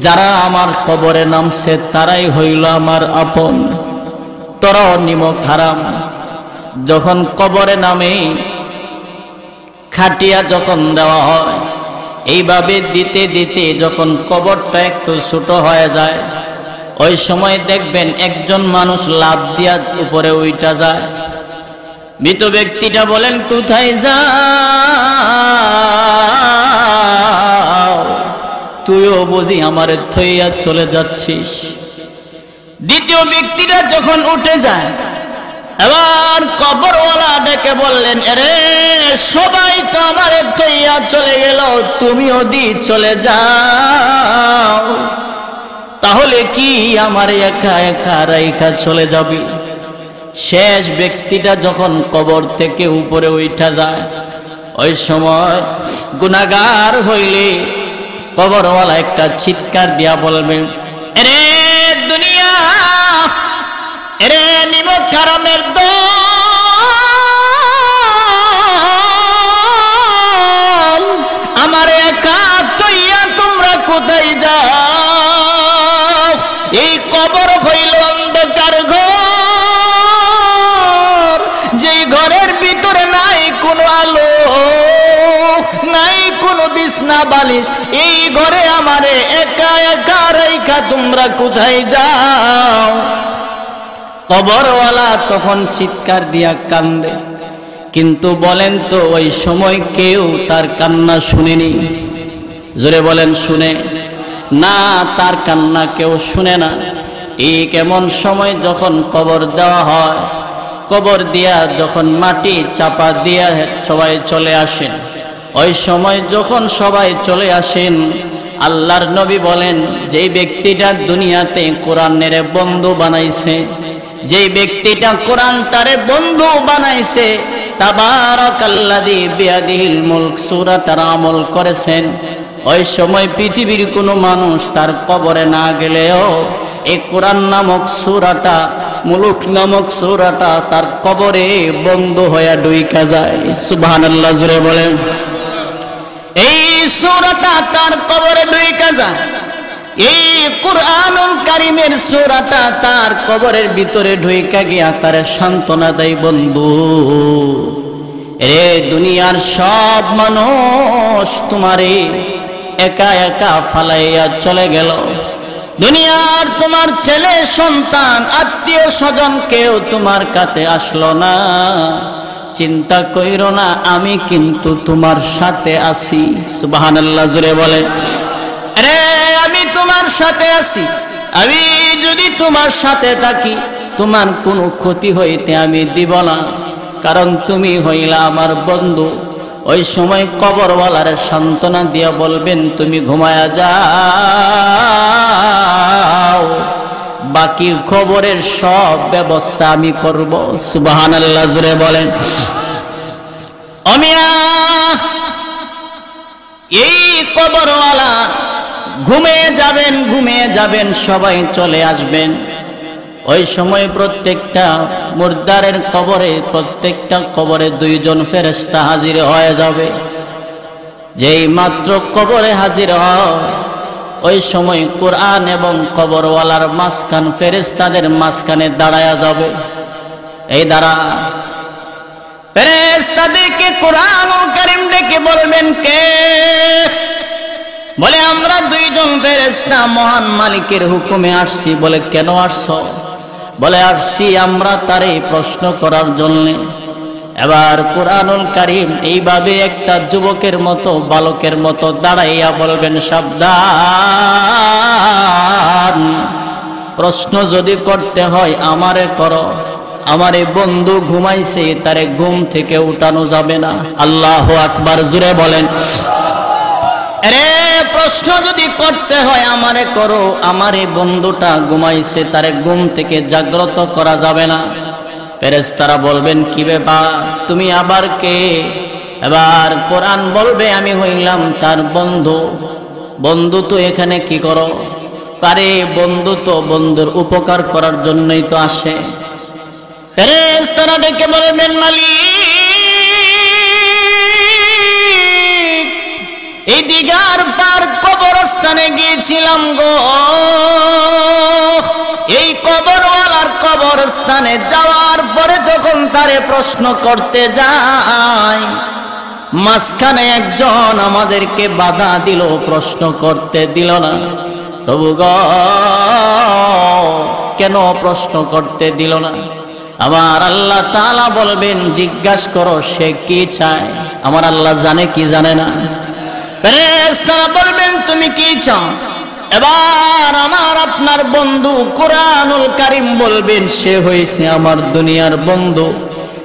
যারা আমার কবরে নামছে তারাই হইল আমার আপন। তোরাও নিমক হারাম। যখন কবরে নামে খাটিয়া যখন দেওয়া হয়, এইভাবে দিতে দিতে যখন কবরটা একটু ছোট হয়ে যায়, ওই সময় দেখবেন একজন মানুষ লাফ দিয়া উপরে উঠা যায়। মৃত ব্যক্তিটা বলেন, কোথায় যাও? তুইও বুঝি আমার থইয়া চলে যাচ্ছিস? দ্বিতীয় ব্যক্তিটা যখন উঠে যায়, এবার কবরওয়ালা ডেকে বললেন, আরে সবাই তো আমার থইয়া চলে গেল, তুমিও চলে যাও, তাহলে কি আমার একা একা রাইখা চলে যাবি? শেষ ব্যক্তিটা যখন কবর থেকে উপরে উঠা যায়, ওই সময় গুনাহগার হইলে কবরওয়ালা একটা চিৎকার দিয়া বলবেন, আরে দুনিয়া, এরে নিমক হারামের দল, আমার একা তৈয়া তোমরা কোথায় যাও? এই কবর হইল অন্ধকার ঘর, যেই ঘরের ভিতরে নাই কোনো আলো, নাই কোনো বিছনা বালিশ, এই ঘরে আমারে একা একা রাইখা তোমরা কোথায় যাও? কবরওয়ালা তখন চিৎকার দিয়া কান্দে, কিন্তু বলেন তো ওই সময় কেউ তার কান্না শুনেনি? জোরে বলেন, শুনে না? তার কান্না কেউ শুনে না। এই কেমন সময় যখন কবর দেওয়া হয়, কবর দিয়া যখন মাটি চাপা দিয়া সবাই চলে আসেন, ওই সময় যখন সবাই চলে আসেন, আল্লাহর নবী বলেন, যেই ব্যক্তিটা দুনিয়াতে কোরআনের বন্ধু বানাইছে, যেই ব্যক্তিটা কোরআন তারে বন্ধু বানাইছে, তাবারাকাল্লাযী বিয়াদিহিল মুলক সূরাটার আমল করেছেন, ওই সময় পৃথিবীর কোনো মানুষ তার কবরে না গেলেও এই কোরআন নামক সূরাটা, মুলক নামক সূরাটা তার কবরে বন্ধু হয়ে ঢুইকা যায়। সুবহানাল্লাহ জোরে বলেন। এই সূরাটা তার কবরে ঢুইকা যায়, এই কুরআনুল কারীমের সূরাটা তার কবরের ভিতরে ঢুইকা গিয়া তারে সান্ত্বনা দেয়, বন্ধু রে দুনিয়ার সব মানুষ তোমারে একা একা ফালাইয়া চলে গেল, দুনিয়ার তোমার ছেলে সন্তান আত্মীয় স্বজন কেউ তোমার কাছে আসলো না, চিন্তা কইরো না, আমি কিন্তু তোমার সাথে আছি। সুবহানাল্লাহ, জোরে বলে। আরে আমি তোমার সাথে আছি, আমি যদি তোমার সাথে থাকি তোমার কোনো ক্ষতি হইতে আমি দিব না, কারণ তুমি হইলা আমার বন্ধু। ওই সময় কবরওয়ালার সান্ত্বনা দিয়া বলবেন, তুমি ঘুমায়া যাও, বাকি খবরের সব ব্যবস্থা আমি করব। সুবহানাল্লাহ, জোরে বলেন। অমিয়া এই কবরওয়ালা ঘুমিয়ে যাবেন, সবাই চলে আসবেন। ওই সময় প্রত্যেকটা মুর্দারের কবরে, প্রত্যেকটা কবরে 2 জন ফেরেশতা হাজির হয়ে যাবে। যেই মাত্র কবরে হাজির হয়, ওই সময় কোরআন এবং কবরওয়ালার মাঝখান, ফেরেশতাদের মাঝখানে দাঁড়ায়া যাবে। এই দাঁড়া ফেরেশতাদেরকে কোরআনুল কারীম ডেকে বলবেন, কে? বলে, আমরা 2 জন ফেরেশতা মহান মালিকের হুকুমে আসছি। বলে, কেন আসছো? বলে, আসছি আমরা তারে প্রশ্ন করার জন্য। এবার কোরআনুল কারীম এইভাবে একটা যুবকের মতো, বালকের মতো দাঁড়াইয়া বলবেন, সাবধান, প্রশ্ন যদি করতে হয় আমারে করো। আমারে বন্ধু ঘুমাইছে, তারে ঘুম থেকে উঠানো যাবে না। আল্লাহু আকবার, জোরে বলেন। আরে প্রশ্ন যদি করতে হয় আমারে করো, আমারে বন্ধুটা ঘুমাইছে, তারে ঘুম থেকে জাগ্রত করা যাবে না। ফেরেশতারা বলবেন, কি ব্যাপার, তুমি আবার কে? এবার কোরআন বলবে, আমি হইলাম তার বন্ধু। বন্ধু তো এখানে কি করো? আরে বন্ধু তো বন্ধুর উপকার করার জন্যই তো আসে। ফেরেশতারা ডেকে বলবেন, মালিক, এই দিগার পার কবরস্থানে গিয়েছিলাম গো। এই কবরওয়ালার কবরস্থানে যাওয়ার পরে যখন তারে প্রশ্ন করতে যায়, মাঝখানে একজন আমাদেরকে বাধা দিল, প্রশ্ন করতে দিল না। প্রভু গো, কেন প্রশ্ন করতে দিল না? আমার আল্লাহ তাআলা বলবেন, জিজ্ঞাসা করো সে কি চায়। আমার আল্লাহ জানে কি জানে না? ফেরেশতারা বলবেন, তুমি কি চাও? এবার আমার আপনার বন্ধু কোরআনুল কারীম বলবেন, সে হইছে আমার দুনিয়ার বন্ধু।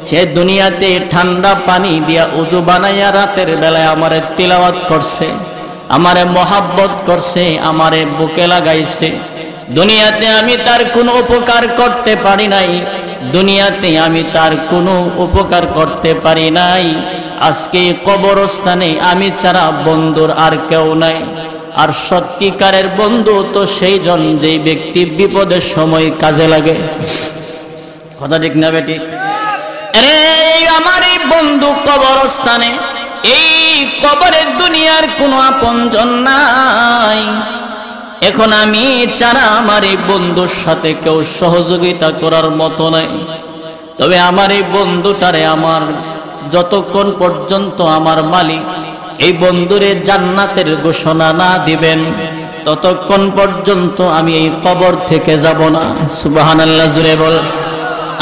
সে দুনিয়াতে ঠান্ডা পানি দিয়া উযু বানাইয়া রাতের বেলায় আমারে তিলাওয়াত করছে, আমারে মহাব্বত করছে, আমারে বুকে লাগাইছে। দুনিয়াতে আমি তার কোনো উপকার করতে পারি নাই, দুনিয়াতে আমি তার কোনো উপকার করতে পারি নাই। আজকে কবরস্থানে আমি ছাড়া বন্ধুর আর কেউ নাই। আর সত্যিকারের বন্ধু তো সেই জন, যেই ব্যক্তি বিপদের সময় কাজে লাগে। কথা ঠিক না বেটি? আরে আমার এই বন্ধু কবরস্থানে, এই কবরের দুনিয়ার কোনো আপনজন নাই। এখন আমি ছাড়া আমার এই বন্ধুর সাথে কেউ সহযোগিতা করার মতো নাই। তবে আমার এই বন্ধুটারে আমার যতক্ষণ পর্যন্ত আমার মালিক এই বন্ধুরে জান্নাতের ঘোষণা না দিবেন, ততক্ষণ পর্যন্ত আমি এই কবর থেকে যাব না। সুবহানাল্লাহ, জোরে বল।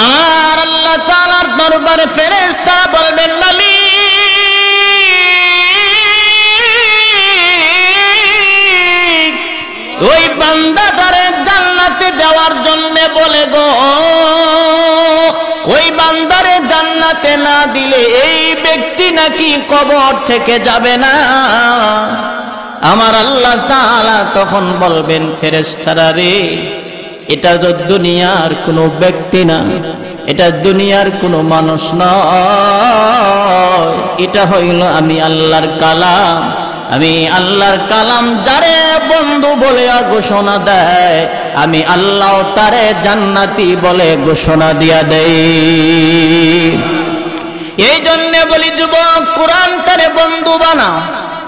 আমার আল্লাহ তাআলার দরবারে ফেরেশতারা বলবেন, মালিক, ওই বান্দাটারে জান্নাতে দেওয়ার জন্য বলে গো, ওই বান্দারে জান্নাতে না দিলে এই ব্যক্তি নাকি কবর থেকে যাবে না। আমার আল্লাহ তাআলা তখন বলবেন, ফেরেশতারা রে, এটা তো দুনিয়ার কোনো ব্যক্তি না, এটা দুনিয়ার কোনো মানুষ নয়, এটা হইল আমি আল্লাহর কালাম। আমি আল্লাহর কালাম যারে বন্ধু বলে ঘোষণা দেয়, আমি আল্লাহ তারে জান্নাতি বলে ঘোষণা দিয়া দেই। এই জন্য বলি, যুবক, কোরআন তারে বন্ধু বানাও।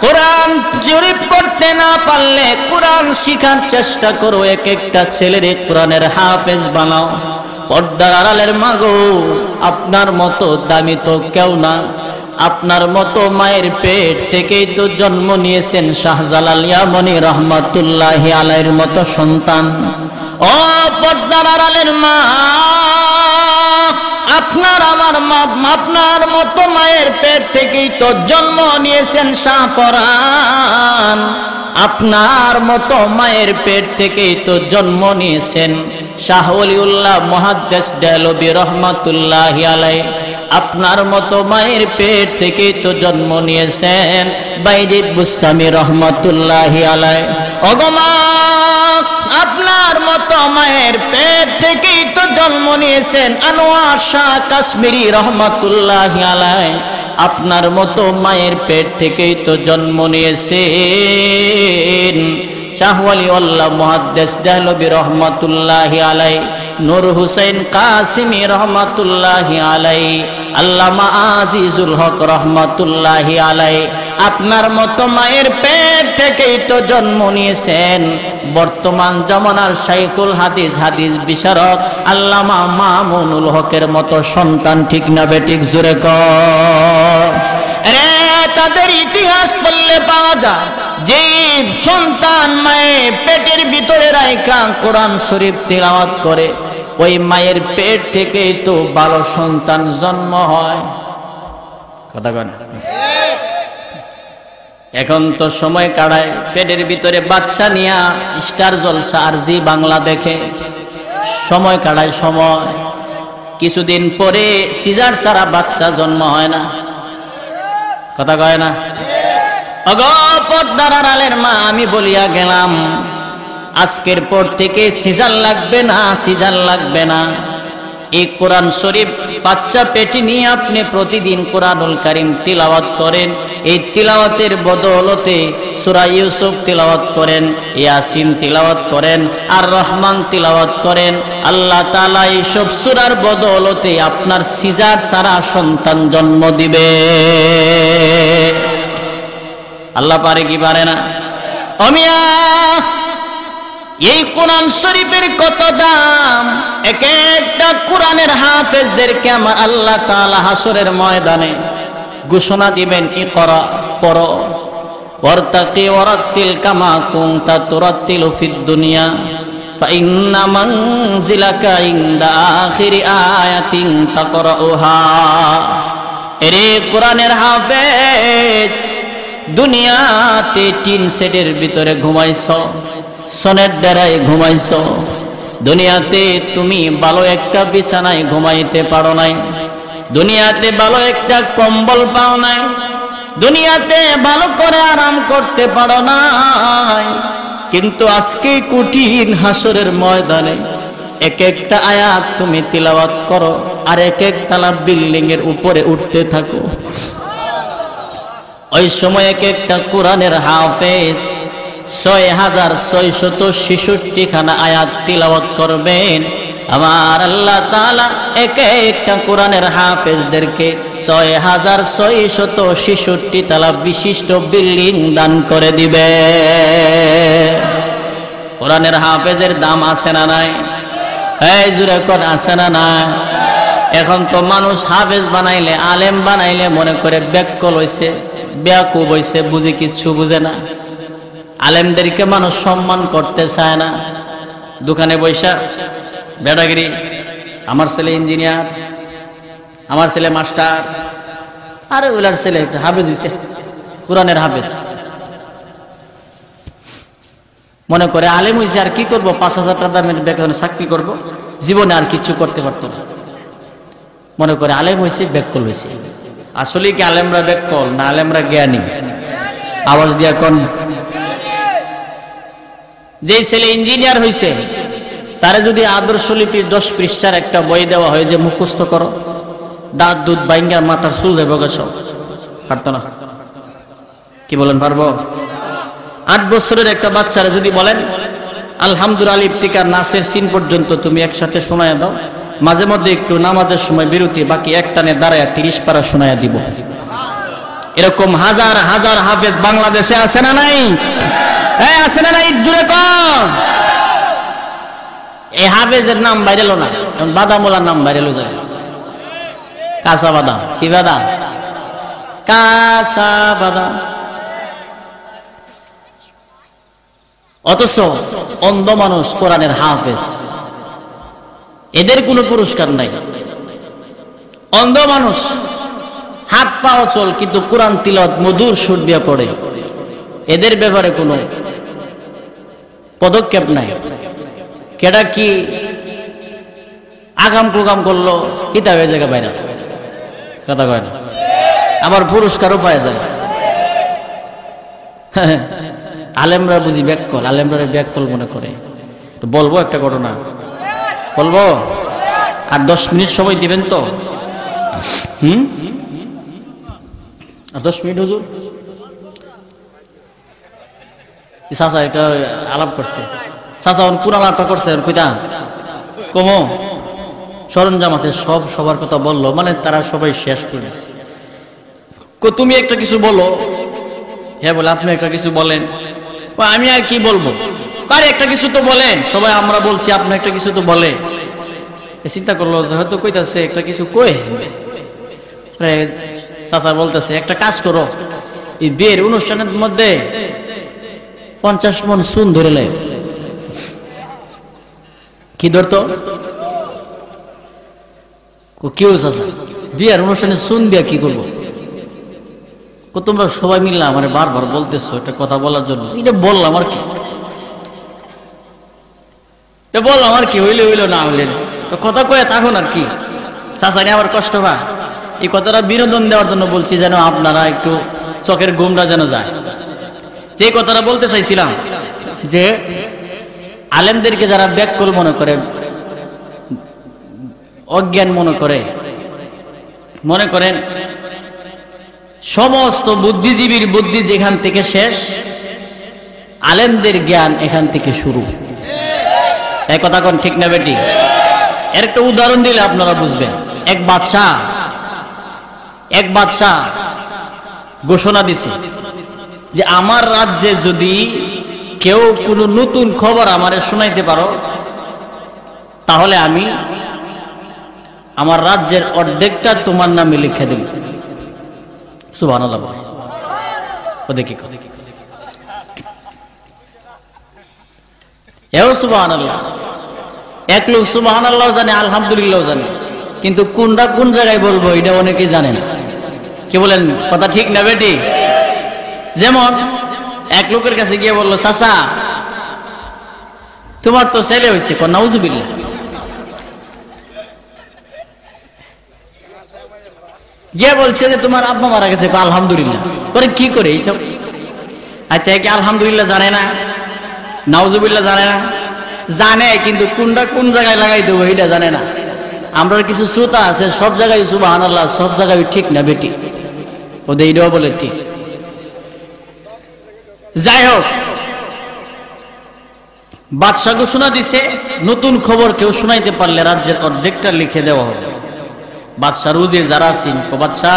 কোরআন জরিপ করতে না পারলে কোরআন শিখার চেষ্টা করো। এক একটা ছেলেরে কোরআনের হাফেজ বানাও। পর্দার আড়ালের মাগো, আপনার মতো দামি তো কেউ না। আপনার মতো মায়ের পেট থেকেই তো জন্ম নিয়েছেন শাহজালাল ইয়ামানী রহমাতুল্লাহি আলাইহির মতো সন্তান। ও পর্দার আড়ালের মা, আপনার আমার মা, আপনার মতো মায়ের পেট থেকেই তো জন্ম নিয়েছেন শাহপরাণ, আপনার মতো মায়ের পেট থেকেই তো জন্ম নিয়েছেন শাহ ওলিউল্লাহ মুহাদ্দিস দেহলভী রহমাতুল্লাহি আলাইহি, আপনার মতো মায়ের পেট থেকেই তো জন্ম নিয়েছেন বাইজিদ বুস্তামি রহমাতুল্লাহি আলাইহি। ওগো মা, আপনার মতো মায়ের পেট থেকেই তো জন্ম নিয়েছেন আনোয়ার শাহ কাশ্মীরি রহমাতুল্লাহি আলাইহি, আপনার মতো মায়ের পেট থেকেই তো জন্ম নিয়েছেন শাহ ওয়ালিউল্লাহ মুহাদ্দিস দেহলভী রহমাতুল্লাহি আলাইহি, নূর হুসাইন কাসিমি রহমাতুল্লাহি আলাইহি, আল্লামা আজিজুল হক রহমাতুল্লাহি আলাইহি। আপনার মতো মায়ের পেট থেকেই তো জন্ম নিয়েছেন বর্তমান জমানার শাইখুল হাদিস, হাদিস বিশারদ আল্লামা মামুনুল হকের মতো সন্তান। ঠিক না বেঠিক? জোরে কর রে। তাদের ইতিহাস পড়লে পাওয়া যায় যে সন্তান মায়ের পেটের ভিতরে রাইখা কোরআন শরীফ তিলাওয়াত করে, ওই মায়ের পেট থেকেই তো ভালো সন্তান জন্ম হয়। কথা কয় না? এখন তো সময় কাটায় পেটের ভিতরে বাচ্চা নিয়া স্টার জলসা আর জি বাংলা দেখে সময় কাটায়। সময় কিছুদিন পরে সিজার ছাড়া বাচ্চা জন্ম হয় না। কথা কয় না? ওগো পর্দার আড়ালের মা, আমি বলিয়া গেলাম আজকের পর থেকে সিজার লাগবে না, সিজার লাগবে না। এই কোরআন শরীফ বাচ্চা পেটে নিয়ে আপনি প্রতিদিন কোরআনুল কারীম তিলাওয়াত করেন, এই তিলাওয়াতের বদৌলতে সূরা ইউসুফ তিলাওয়াত করেন, ইয়াসিন তিলাওয়াত করেন, আর রহমান তিলাওয়াত করেন, আল্লাহ তাআলা এই সব সূরার বদৌলতে আপনার সিজার ছাড়া সন্তান জন্ম দিবে। আল্লাহ পারে কি পারে না? অমিয়া এই কোরআন শরীফের কত দাম! এক একটা কোরআনের হাফেজদেরকে আমার আল্লাহ তাআলা হাসরের ময়দানে ঘোষণা দিবেন, ইকরা, পড়ো, ওয়ারতাকি ওয়ারাতিল কামা কুনতা তুরাতিলু ফিদ দুনিয়া ফাইন্না মানজিলাকা ইনদা আখিরি আয়াতিন তাকরাউহা। এরে কোরআনের হাফেজ, দুনিয়াতে টিন সেটের ভিতরে ঘুমাইছো, সনের ডেরায় ঘুমাইছো, দুনিয়াতে তুমি ভালো একটা বিছানায় ঘুমাইতে পারো নাই, দুনিয়াতে ভালো একটা কম্বল পাও নাই, দুনিয়াতে ভালো করে আরাম করতে পারো নাই। কিন্তু আজকে কঠিন হাসরের ময়দানে এক একটা আয়াত তুমি তিলাওয়াত করো আর এক এক তালা বিল্ডিং এর উপরে উঠতে থাকো। ওই সময় এক একটা কোরআনের হাফেজ ৬৬৬৬ খানা আয়াত তিলাওয়াত করবেন। আমার আল্লাহ তাআলা এক একটা কোরআনের হাফেজদেরকে ৬৬৬৬ তালা বিশিষ্ট বিল্ডিং দান করে দিবে। কোরআনের হাফেজের দাম আছে না নাই? এই জুড়ে কোন আছে না নাই? এখন তো মানুষ হাফেজ বানাইলে, আলেম বানাইলে মনে করে ব্যাককল হইছে, বেয়াকুব হইছে, বুঝে কিচ্ছু বুঝে না। আলেমদেরকে মানুষ সম্মান করতে চায় না। দোকানে বৈশা বেড়াগিরি, আমার ছেলে ইঞ্জিনিয়ার, আমার ছেলে মাস্টার, আরে ওলার ছেলে হাফেজ হইছে, কোরআনের হাফেজ। মনে করে আলেম হইছে আর কি করবো, ৫,০০০ টাকা দামের বেতনে চাকরি করবো, জীবনে আর কিছু করতে পারতো না। মনে করে আলেম হইছে, ব্যাককল হইছে। আসলে কি আলেমরা ব্যাককল না আলেমরা জ্ঞানী? আওয়াজ দিয়া কোন? যে ছেলে ইঞ্জিনিয়ার হইছে তারে যদি আদর্শলিপির ১০ পৃষ্ঠার একটা বই দেওয়া হয় যে মুখস্থ করো, দাঁত দুধ বাইঙ্গা মাথার চুল দেব সব, পারতো না? কি বলেন, পারবো? ৮ বছরের একটা বাচ্চারা যদি বলেন আলহামদুলিল্লাহ আলিফ থেকে নাসের সিন পর্যন্ত তুমি একসাথে শোনায়া দাও, মাঝে মধ্যে একটু নামাজের সময় বিরতি, বাকি একটানে দাঁড়ায় ৩০ পারা শোনায়া দিব। এরকম হাজার হাজার হাফেজ বাংলাদেশে আছে না নাই? আছে না নাই? জুড়ে কম। এই হাফেজের নাম বাইরেলো না, বাদামওয়ালার নাম বাইরেলো যায়। কাঁচা বাদাম। কি বাদাম? কাঁচা বাদাম। অথচ অন্ধ মানুষ কোরআনের হাফেজ, এদের কোনো পুরস্কার নাই। অন্ধ মানুষ, হাত পা অচল, কিন্তু কোরআন তিলাওয়াত মধুর সুর দিয়ে পড়ে। এদের ব্যাপারে কোনো পদক্ষেপ নাই। কেডা কি আগাম প্রোগ্রাম করলো হিতা হয়ে জায়গা পায় না, কথা কয় না, আবার পুরস্কারও পাওয়া যায়। আলেমরা বুঝি ব্যাককল, আলেমরা ব্যাককল মনে করে। তো বলবো একটা ঘটনা, বলবো? আর 10 মিনিট সময় দিবেন তো? আর 10 মিনিট হুজুর? চাচা এটা আলাপ করছে, চাচা পুরো আলাপটা করছে কইতা কমো সরঞ্জাম আছে, সব সবার কথা বললো, মানে তারা সবাই শেষ করে দিচ্ছে। তুমি একটা কিছু বলো। হ্যাঁ বলে, আপনি একটা কিছু বলেন। আমি আর কি বলবো, কার একটা কিছু তো বলেন। সবাই আমরা বলছি, আপনি একটা কিছু তো বলে। চিন্তা করলো যে হয়তো কইতাছে একটা কিছু কই। চাচা বলতেছে একটা কাজ করো, এই বিয়ের অনুষ্ঠানের মধ্যে 50 মণ চুন ধরে লে। কি ধরতো? কি হয়েছে চাচা? বিয়ের অনুষ্ঠানে চুন দিয়া কি করবো? তোমরা সবাই মিললাম আমার বারবার বলতেছো একটা কথা বলার জন্য। এটা বললাম আর কি, এটা বললাম আর কি, হইলে হইলো, না হইলে কথা কয়ে থাকুন আর কি। চাচা নিয়ে আবার কষ্ট পায়। এই কথাটা বিনোদন দেওয়ার জন্য বলছি, যেন আপনারা একটু চোখের ঘুমটা যেন যায়। যে কথাটা বলতে চাইছিলাম যে আলেমদেরকে যারা ব্যাককল মনে করে, অজ্ঞান মনে করে, মনে করেন সমস্ত বুদ্ধিজীবীর বুদ্ধি যেখান থেকে শেষ, আলেমদের জ্ঞান এখান থেকে শুরু। এই কথা কোন ঠিক না বেটি? এর একটা উদাহরণ দিলে আপনারা বুঝবেন। এক বাদশা ঘোষণা দিছে যে আমার রাজ্যে যদি কেউ কোনো নতুন খবর আমারে শোনাইতে পারো, তাহলে আমি আমার রাজ্যের অর্ধেকটা তোমার নামে লিখে দেব। সুবহানাল্লাহ। ও দেখি এও সুবহানাল্লাহ। এক লোক সুবহানাল্লাহ জানে, আলহামদুলিল্লাহ জানে, কিন্তু কোনটা কোন জায়গায় বলবো এটা অনেকেই জানে না। কি বলেন, কথা ঠিক না বেটি? যেমন এক লোকের কাছে গিয়ে বললো, চাচা তোমার তো ছেলে হয়েছে, নাউজুবিল্লাহ। গিয়ে বলছে যে তোমার আব্বা মারা গেছে, আলহামদুলিল্লাহ। করে কি করে এইসব? আচ্ছা, কি আলহামদুলিল্লাহ জানে না, নাউজুবিল্লাহ জানে না? জানে, কিন্তু কোনটা কোন জায়গায় লাগাই দেবো এটা জানে না। আমরা কিছু শ্রোতা আছে সব জায়গায় সুবহানাল্লাহ, সব জায়গায় ঠিক না বেটি? ওদের এটাও বলে ঠিক। যাই হোক, বাদশা ঘোষণা দিছে নতুন খবর কেউ শোনাইতে পারলে রাজ্যের অর্ধেকটা লিখে দেওয়া হবে। বাদশার উজির যারা আছেন, বাদশা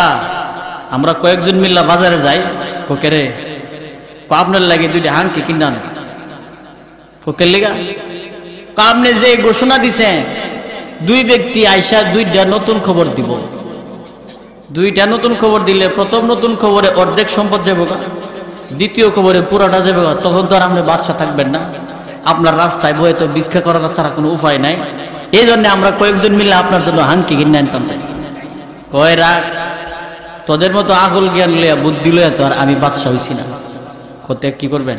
আমরা কয়েকজন মিল্লা বাজারে যাই, কোকেরে আপনার লাগে 2টা হাঙ্কি কিনা আনে। কোকের লেগা আপনি যে ঘোষণা দিছেন, 2 ব্যক্তি আইসা 2টা নতুন খবর দিব। 2টা নতুন খবর দিলে প্রথম নতুন খবরে অর্ধেক সম্পদ যাবে, দ্বিতীয় খবরে পুরাটা যাবে। তখন তো আর আপনি বাদশা থাকবেন না, আপনার রাস্তায় বয়ে তো ভিক্ষা করার ছাড়া কোনো উপায় নাই। এই জন্য আমরা কয়েকজন মিলে আপনার জন্য হাঙ্কি কিনে আনতাম চাই। কয় রাখ, তোদের মতো আকল জ্ঞান লইয়া বুদ্ধি লইয়া তো আর আমি বাদশা হইছি না। কতে কি করবেন?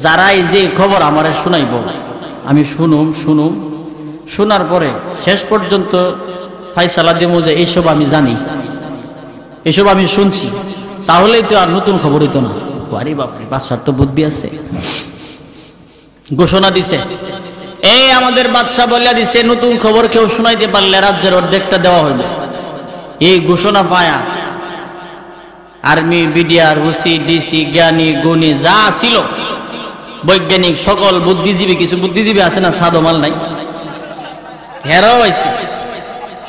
যারাই যে খবর আমারে শুনাইব, আমি শুনুম, শোনার পরে শেষ পর্যন্ত ফাইসালা দিব যে এইসব আমি জানি, এসব আমি শুনছি, তাহলেই তো আর নতুন খবর হইতো না। আরে বাপরে, বাদশার তো বুদ্ধি আছে। ঘোষণা দিছে, এই আমাদের বাদশা বলিয়া দিছে নতুন খবর কেউ শোনাইতে পারলে রাজ্যের অর্ধেকটা দেওয়া হইবে। এই ঘোষণা পায়া আর্মি, বিডিআর, ওসি, ডিসি, জ্ঞানী গুণী যা ছিল, বৈজ্ঞানিক, সকল বুদ্ধিজীবী, কিছু বুদ্ধিজীবী আছে না সাদো মাল নাই, হেরাও হয়েছে,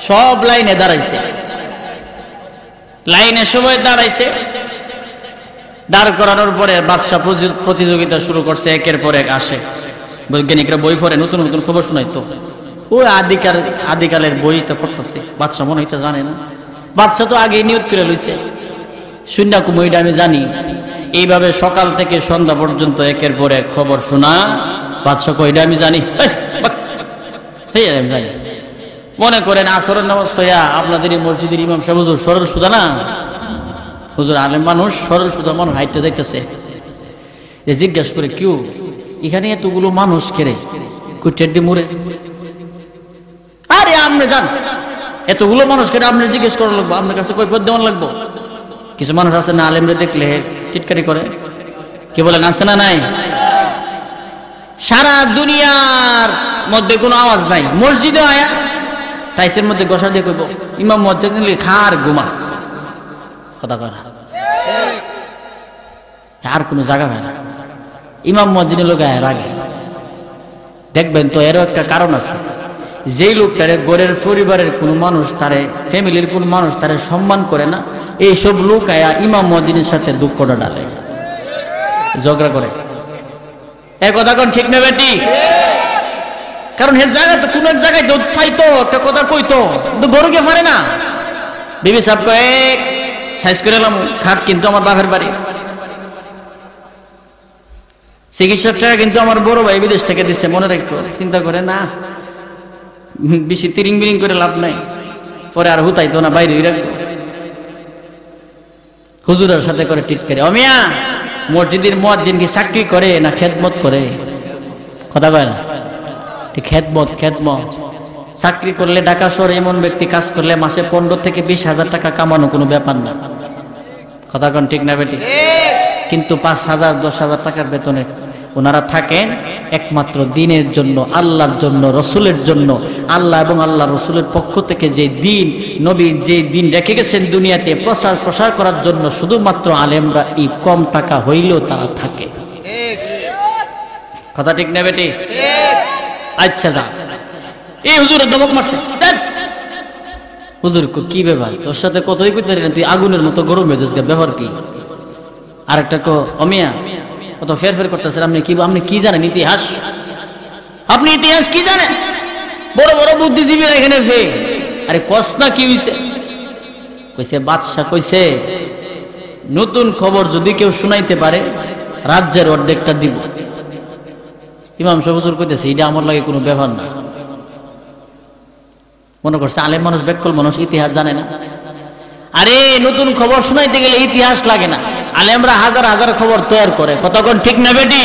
সব লাইনে দাঁড়াইছে। লাইনে সবাই দাঁড়াইছে। দাঁড় করানোর পরে বাদশা প্রতিযোগিতা শুরু করছে, একের পর এক আসে। বৈজ্ঞানিকরা বই পড়ে, নতুন নতুন খবর শোনাইতো। ওই আদিকালের বই তো পড়তেছে, বাদশা মনে হইতে জানে না। বাদশা তো আগেই নিয়ত করে লইছে, শূন্য কুমইটা আমি জানি। এইভাবে সকাল থেকে সন্ধ্যা পর্যন্ত একের পর এক খবর শোনা। বাদশা কইটা আমি জানি, আমি জানি। মনে করেন আসরের নামাজ পড়া আপনাদের এই মসজিদের ইমাম সাহেব হুজুর সরল সুজা না, হুজুর আলেম মানুষ, সরল সুজা মানুষ, হাইটে যাইতেছে, যে জিজ্ঞাসা করে কেউ এখানে এতগুলো মানুষ কেড়ে কুটের দি মুড়ে, আরে আপনি যান, এতগুলো মানুষ কেটে আপনি জিজ্ঞেস করা লাগবো, আপনার কাছে কৈফিয়ত দেওয়ান লাগবো। কিছু মানুষ আছে না, আলেমরে দেখলে টিটকারি করে, কি বলেন আছে না নাই? সারা দুনিয়ার মধ্যে কোনো আওয়াজ নাই, মসজিদে আয়া টাইসের মধ্যে গোসা দিয়ে কইব ইমাম মসজিদ নিলে খার ঘুমা, কথা কয় না, আর কোনো জায়গা হয় না, ইমাম মসজিদের লোক আয় রাগে। দেখবেন তো এরও একটা কারণ আছে, যেই লোকটারে গড়ের পরিবারের কোনো মানুষ তারে, ফ্যামিলির কোনো মানুষ তারে সম্মান করে না, এইসব লোক আয়া ইমাম মসজিদের সাথে দুঃখটা ডালে, ঝগড়া করে। এ কথা কোন ঠিক না বেটি? কারণ হে জায়গা তো কোনো এক জায়গায় দুধ পাইতো, একটা কথা কইতো, কিন্তু গরু কে পারে না। বিবি সাহেব কয়েক সাইজ করে এলাম খাট, কিন্তু আমার বাপের বাড়ি, চিকিৎসকটা কিন্তু আমার বড় ভাই বিদেশ থেকে দিচ্ছে, মনে রাখো। চিন্তা করে না, বেশি তিরিং বিরিং করে লাভ নাই, পরে আর হুতাইতো না, বাইরে রাখবো। হুজুরের সাথে করে টিটকারি। অমিয়া মসজিদের মুয়াজ্জিন কি চাকরি করে না খেদমত করে? কথা কয় না, খেদমত। চাকরি করলে ঢাকা শহরে এমন ব্যক্তি কাজ করলে মাসে 15 থেকে 20,000 টাকা কামানো কোনো ব্যাপার না, কথা কন ঠিক না বেটি? কিন্তু 5,000 10,000 টাকার বেতনে ওনারা থাকেন একমাত্র দিনের জন্য, আল্লাহর জন্য, রসুলের জন্য। আল্লাহ এবং আল্লাহ রসুলের পক্ষ থেকে যে দিন, নবী যে দিন রেখে গেছেন দুনিয়াতে প্রসার করার জন্য, শুধুমাত্র আলেমরা এই কম টাকা হইলেও তারা থাকে, কথা ঠিক না বেটি? আচ্ছা যা, এই হুজুরের দমক মারছে, হুজুর কি ব্যাপার, তোর সাথে কতই কইতে না, তুই আগুনের মতো গরম হয়ে যাস, ব্যাপার কি? আরেকটা কো অমিয়া কত ফের করতেছেন, আপনি কি জানেন ইতিহাস? আপনি ইতিহাস কি জানেন? বড় বড় বুদ্ধিজীবীরা এখানে ফে, আরে কস না কি হইছে? কইছে বাদশা কইছে নতুন খবর যদি কেউ শুনাইতে পারে রাজ্যের অর্ধেকটা দিব। ইমাম সাহেব হুজুর কইতেছে এটা আমার লাগে কোনো ব্যাপার না। মনে করছে আলেম মানুষ, বেকল মানুষ, ইতিহাস জানে না। আরে নতুন খবর শুনাইতে গেলে ইতিহাস লাগে না, আলেমরা হাজার হাজার খবর তৈরি করে, কতক্ষণ ঠিক না বেটি?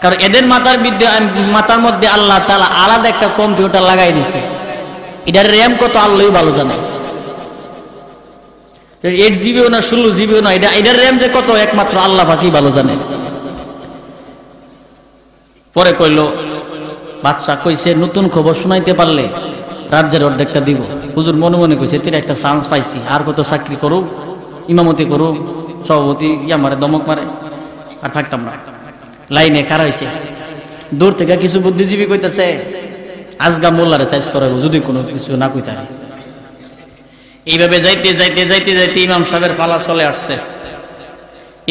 কারণ এদের মাথার মধ্যে আল্লাহ তাআলা আলাদা একটা কম্পিউটার লাগাই দিছে, এটার র্যাম কত আল্লাহই ভালো জানে। 8 জিবিও না 16 জিবিও না, এটার র্যাম যে কত একমাত্র আল্লাহ পাকই ভালো জানে। পরে কইল বাদশা কইছে নতুন খবর শুনাইতে পারলে রাজ্যের অর্ধেকটা দিব। হুজুর মনে মনে কইছে তুই একটা চান্স পাইছি, আর কত চাকরি করুক, ইমামতি করুক, সভাপতি আমারে দমক মারে, আর থাকতাম না। লাইনে কারা হয়েছে, দূর থেকে কিছু বুদ্ধিজীবী কইতেছে আজগা মোল্লারে সাইজ করাবো যদি কোনো কিছু না কইতারে। এইভাবে যাইতে যাইতে যাইতে যাইতে ইমাম সাহেবের পালা চলে আসছে।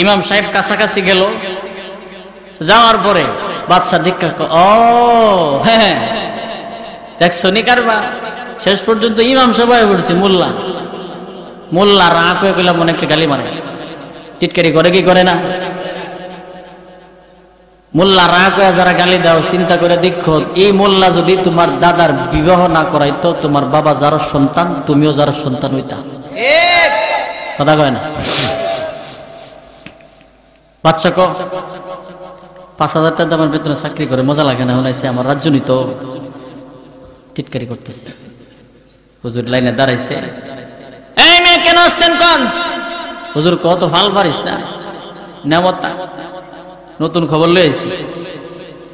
ইমাম সাহেব কাছাকাছি গেল, যাওয়ার পরে বাদশা দীক্ষা, ও হ্যাঁ দেখছো নি কারবা। শেষ পর্যন্ত ইমাম সাহেব হয়ে পড়ছে মোল্লা রাগ হয়ে গেলাম, অনেককে গালি মারে, টিটকারি করে কি করে না? মোল্লা রাগ হয়ে যারা গালি দাও, চিন্তা করে দেখো এই মোল্লা যদি তোমার দাদার বিবাহ না করাইতো, তোমার বাবা যার সন্তান তুমিও যার সন্তান হইতা, কথা কয় না? বাচ্চা ক 5,000 টাকা দামের বেতনে চাকরি করে মজা লাগে না, হলাইছে আমার রাজ্য নিত, টিটকারি করতেছে। হুজুর লাইনে দাঁড়াইছে, এই মেয়ে কেন আসছেন কোন? হুজুর কত ফাল পারিস না, নেমতা নতুন খবর লয়েছি।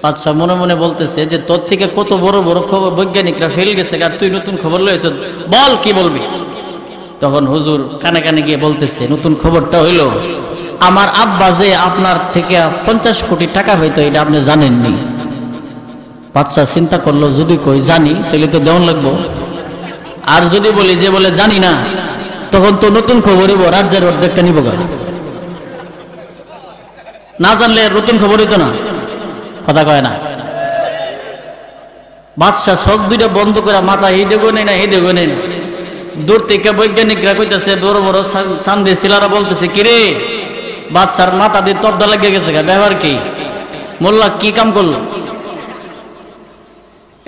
বাদশা মনে মনে বলতেছে যে তোর থেকে কত বড় বড় খবর বৈজ্ঞানিকরা ফেল গেছে, আর তুই নতুন খবর লয়েছ, বল কি বলবি? তখন হুজুর কানে কানে গিয়ে বলতেছে নতুন খবরটা হইল আমার আব্বা যে আপনার থেকে 50 কোটি টাকা হইতো, এটা আপনি জানেননি। বাদশা চিন্তা করলো যদি কই জানি তাহলে তো দেওয়ান লাগবো, আর যদি বলি যে বলে জানি না, তখন তো নতুন খবর হইব রাজ্যের অর্ধেকটা নিব, না জানলে নতুন খবর হইতো না, কথা কয় না? বাদশা চোখ দুইটা বন্ধ করে মাথা এই দেবো নেই না এই দেবো নেই, দূর থেকে বৈজ্ঞানিকরা কইতেছে, বড় বড় সান্দে শিলারা বলতেছে কিরে বাদশার মাথা দিয়ে তবদা লাগিয়ে গেছে, ব্যাপার কি? মোল্লা কি কাম করলো?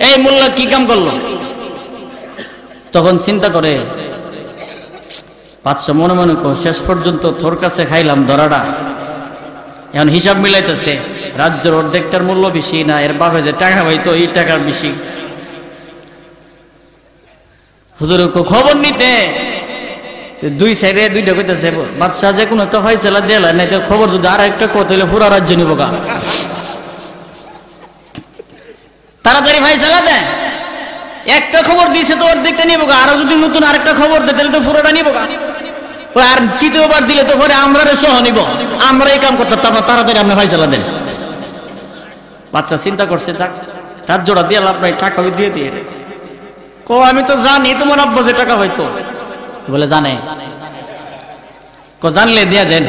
এই মোল্লা কি কাম করলো? তখন চিন্তা করে বাদশা মনে মনে শেষ পর্যন্ত তোর কাছে খাইলাম ধরাটা, এখন হিসাব মিলাইতেছে রাজ্যের অর্ধেকটার মূল্য বেশি না এর বাপে যে টাকা পাইতো এই টাকার বেশি। হুজুরের খবর নিতে দুই সাইডে দুইটা কইতেছে বাদশা যে কোনো একটা ফয়সালা দিলা নাই তো খবর যদি আর একটা কথা হইলে পুরো রাজ্য নিব গা, তাড়াতাড়ি ফয়সালা দেয়। একটা খবর দিয়েছে তো অর্ধেকটা নিব গা, আরো যদি নতুন আরেকটা খবর দেয় তাহলে তো পুরোটা নিব গা, আর তৃতীয়বার দিলে তো পরে আমরা সহ নিব, আমরা এই কাম করতে তাড়াতাড়ি আপনি ফয়সালা দেন। বাচ্চা চিন্তা করছে যাক রাজ্যটা দিয়ে লাভ নাই, টাকা দিয়ে দিয়ে আমি তো জানি তোমার আব্বা যে টাকা হয়তো বলে জানে, জানলে দিয়া দেন,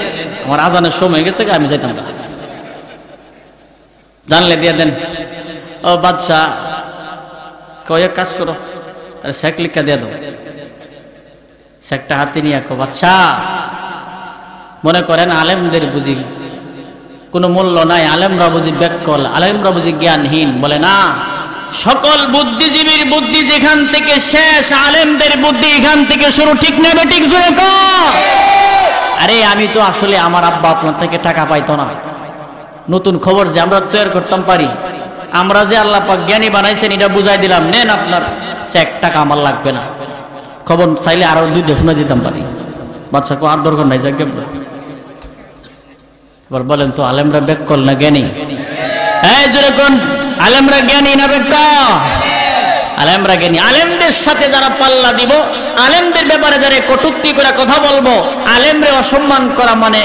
আমার আজানের সময় গেছে আমি যাইতাম না, জানলে দিয়া দেন। ও বাদশা কয়েক কাজ করো, চেক লিখা দিয়া দাও। চেকটা হাতে নিয়ে বাদশা মনে করেন আলেমদের বুঝি কোনো মূল্য নাই, আলেমরা বুঝি ব্যাকল, আলেমরা বুঝি জ্ঞানহীন, বলে না সকল বুদ্ধিজীবীর বুদ্ধি যেখান থেকে শেষ আলেমদের বুদ্ধি এখান থেকে শুরু, ঠিক নেবে ঠিক জোরে কর। আরে আমি তো আসলে আমার আব্বা আপনার থেকে টাকা পাইতো না, নতুন খবর যে আমরা তৈরি করতাম পারি, আমরা যে আল্লাহ পাক জ্ঞানী বানাইছেন এটা বুঝাই দিলাম, নেন আপনার চেক, টাকা আমার লাগবে না, খবর চাইলে আরো 2 দেশ শুনে দিতাম পারি। বাচ্চা কো আর দরকার নাই যাক। এবার বলেন তো আলেমরা ব্যাকল না জ্ঞানী? এই যেরকম আলেমরা জ্ঞানী না বেকার? আলেমরা জ্ঞানী। আলেমদের সাথে যারা পাল্লা দিব, আলেমদের ব্যাপারে যারা কটূক্তি করে কথা বলবো, আলেমরে অসম্মান করা মানে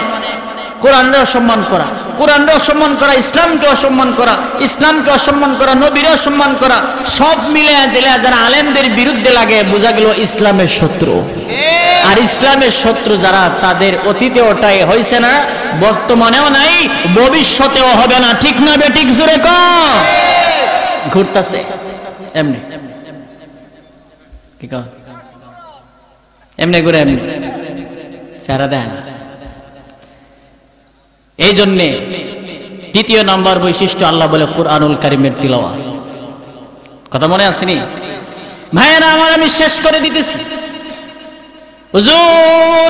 কোরআনরে অসম্মান করা, কোরআনরে অসম্মান করা, ইসলামকে অসম্মান করা, ইসলামকে অসম্মান করা, নবীরে অসম্মান করা, সব মিলে জেলে যারা আলেমদের বিরুদ্ধে লাগে বোঝা গেল ইসলামের শত্রু। আর ইসলামের শত্রু যারা তাদের অতীতে ওটাই হয়েছে না, বর্তমানেও নাই, ভবিষ্যতেও হবে না, ঠিক না বেঠিক জোরে কর? ঘুরতাছে এমনি কি কর, এমনি ঘুরে এমনি সারা দেয় না। এই জন্যে 3 নম্বর বৈশিষ্ট্য আল্লাহ বলে কুরআনুল কারীমের তিলাওয়াত। কথা মনে আসেনি ভাইয়েরা আমার? আমি শেষ করে দিতেছি। হুজুর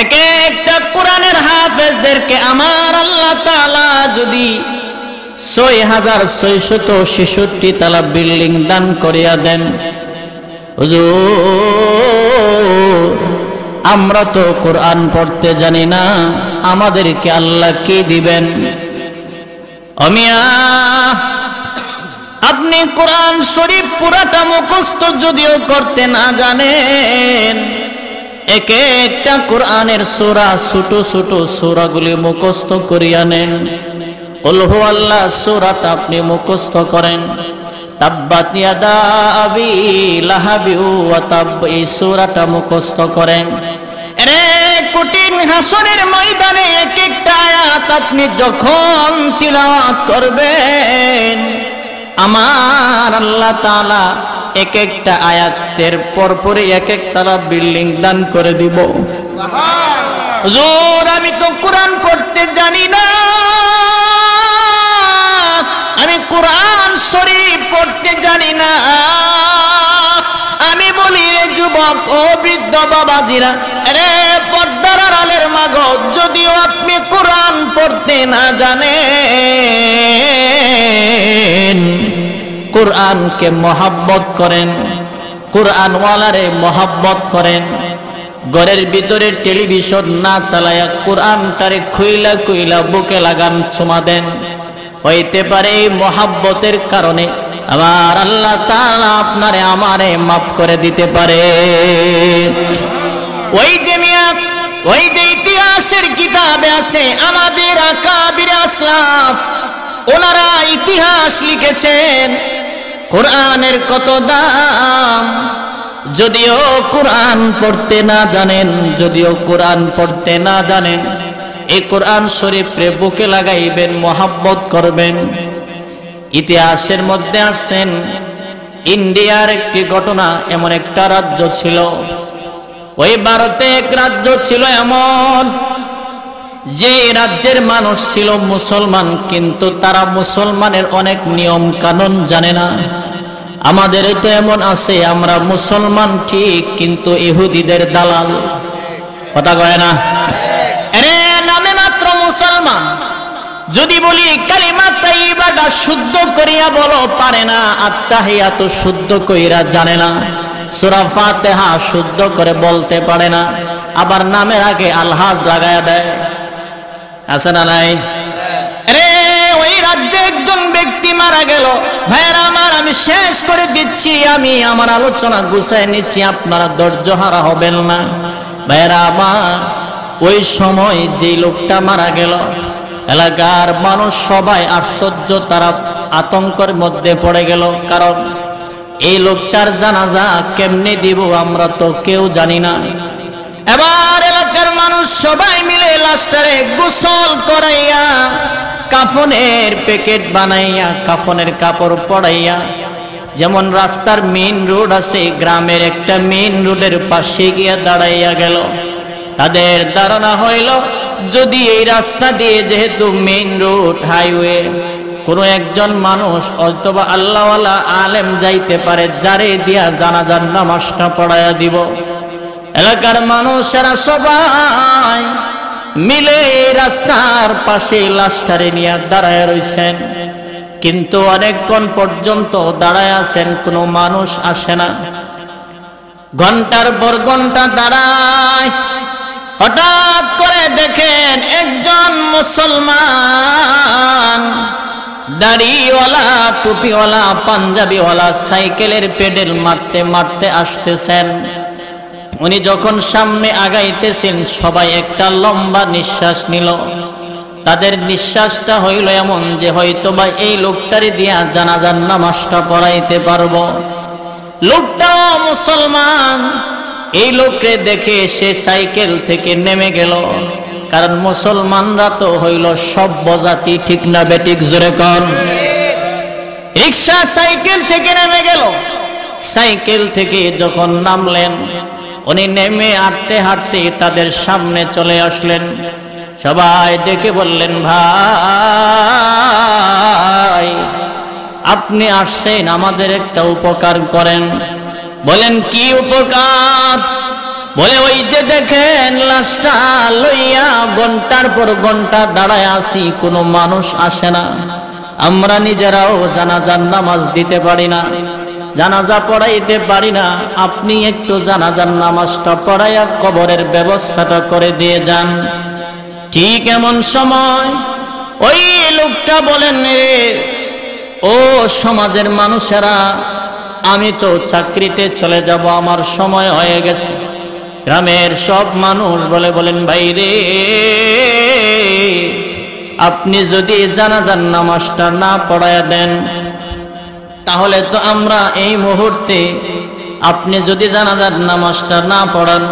এক একটা কোরআনের হাফেজদেরকে আমার আল্লাহ তাআলা যদি 6666 তালা বিল্ডিং দান করিয়া দেন, হুজুর আমরা তো কোরআন পড়তে জানি না, আমাদেরকে আল্লাহ কি দিবেন? অমিয়া আপনি কোরআন শরীফ পুরাটা মুখস্থ যদিও করতে না জানেন, এক একটা কোরআনের সূরা ছোট ছোট সূরাগুলি মুখস্থ করিয়া নেন। কুল হুয়াল্লাহ সূরাটা আপনি মুখস্থ করেন, তাব্বাত ইয়াদা আবি লাহাবি ওয়া তাব এই সূরাটা মুখস্থ করেন। আরে কঠিন হাসরের ময়দানে এক একটা আয়াত আপনি যখন তিলাওয়াত করবেন, আমার আল্লাহ তাআলা এক একটা আয়াতের পরপরই এক একটা বিল্ডিং দান করে দিব। হুজুর আমি তো কোরআন পড়তে জানি না, আমি কোরআন শরীফ পড়তে জানি না। আমি বলি রে যুবক ও বৃদ্ধ বাবাজিরা, আরে পর্দার আড়ালের মাগো, যদিও আপনি কোরআন পড়তে না জানেন, কোরআনকে মহাব্বত করেন, কোরআনওয়ালারে মহাব্বত করেন। ঘরের ভিতরে টেলিভিশন না চালায়া কোরআনটারে খুইলা খুইলা বুকে লাগান, চুমা দেন। হইতে পারে এই মহাব্বতের কারণে আমার আল্লাহ তাআলা আপনারে আমারে মাফ করে দিতে পারে। ওই যে মিয়া, ওই যে ইতিহাসের কিতাবে আছে আমাদের আকাবির আসলাফ, ওনারা ইতিহাস লিখেছেন কোরআনের কত দাম। যদিও কোরআন পড়তে না জানেন, যদিও কোরআন পড়তে না জানেন, এই কোরআন শরীফে বুকে লাগাইবেন, মহাব্বত করবেন। ইতিহাসের মধ্যে আসেন ইন্ডিয়ার একটি ঘটনা, এমন একটা রাজ্য ছিল, ওই ভারতে এক রাজ্য ছিল এমন, যে রাজ্যের মানুষ ছিল মুসলমান, কিন্তু তারা মুসলমানের অনেক নিয়ম কানুন জানে না। আমাদের তো এমন আছে, আমরা মুসলমান ঠিক, কিন্তু ইহুদিদের দালাল। কথা কয় না? আরে নামে মাত্র মুসলমান, যদি বলি কালিমা তাইয়্যিবাটা শুদ্ধ করিয়া বলো, পারে না। আত্তাহিয়াত শুদ্ধ কইরা জানে না, সূরা ফাতিহা শুদ্ধ করে বলতে পারে না, আবার নামের আগে আলহাজ লাগায়া দেয়। আছে না নাই? আরে ওই রাজ্যে একজন ব্যক্তি মারা গেল। ভাইরা আমার, আমি শেষ করে দিচ্ছি, আমি আমার আলোচনা গুছায় নিচ্ছি, আপনারা ধৈর্য হারা হবেন না। ভাইরা আমার, ওই সময় যে লোকটা মারা গেল, এলাকার মানুষ সবাই আশ্চর্য, তারা আতঙ্কের মধ্যে পড়ে গেল। কারণ এই লোকটার জানাজা কেমনে দিব আমরা তো কেউ জানি না। এবার এলাকার মানুষ সবাই মিলে লাশটারে গোসল করাইয়া, কাফনের প্যাকেট বানাইয়া, কাফনের কাপড় পরাইয়া, যেমন রাস্তার মেইন রোড আছে, গ্রামের একটা মেইন রোডের পাশে গিয়া দাঁড়াইয়া গেল। তাদের ধারণা হইল, যদি এই রাস্তা দিয়ে, যেহেতু মেইন রোড হাইওয়ে, কোনো একজন মানুষ অথবা আল্লাহওয়ালা আলেম যাইতে পারে, যারে দিয়া জানাজার নামাজটা পড়াইয়া দিব। এলাকার মানুষেরা সবাই মিলে এই রাস্তার পাশে লাশটারে নিয়ে দাঁড়ায় রইছেন, কিন্তু অনেকক্ষণ পর্যন্ত দাঁড়ায় আছেন, কোনো মানুষ আসে না। ঘন্টার পর ঘন্টা দাঁড়ায়, হঠাৎ করে দেখেন একজন মুসলমান দাড়িওয়ালা, টুপিওয়ালা, পাঞ্জাবিওয়ালা সাইকেলের পেডেল মারতে মারতে আসতেছেন। উনি যখন সামনে আগাইতেছেন, সবাই একটা লম্বা নিঃশ্বাস নিল। তাদের নিঃশ্বাসটা হইল এমন যে হয়তোবা এই লোকটারে দিয়া জানাজার নামাজটা পড়াইতে পারবো। লোকটাও মুসলমান। এই লোককে দেখে সে সাইকেল থেকে নেমে গেল, কারণ মুসলমানরা তো হইল সভ্য জাতি, ঠিক না বেঠিক? জোরে কর। রিক্সা সাইকেল থেকে নেমে গেল। সাইকেল থেকে যখন নামলেন, উনি নেমে হাঁটতে হাঁটতে তাদের সামনে চলে আসলেন। সবাই ডেকে বললেন, ভাই আপনি আসছেন, আমাদের একটা উপকার করেন। বলেন, কি উপকার? বলে, ওই যে দেখেন লাশটা লইয়া ঘন্টার পর ঘন্টা দাঁড়ায় আছি, কোনো মানুষ আসে না। আমরা নিজেরাও জানাজার নামাজ দিতে পারি না, জানাজা পড়াইতে পারি না। আপনি একটু জানাজার নামাজটা পড়াইয়া কবরের ব্যবস্থাটা করে দিয়ে যান। ঠিক এমন সময় ওই লোকটা বলেন, ও সমাজের মানুষেরা, আমি তো চাকরিতে চলে যাব, আমার সময় হয়ে গেছে। গ্রামের সব মানুষ বলেন, ভাই রে, আপনি যদি জানাজার নামাজটা না পড়ায়া দেন, তাহলে তো আমরা এই মুহূর্তে, আপনি যদি জানাজার নামাজটা না পড়ান,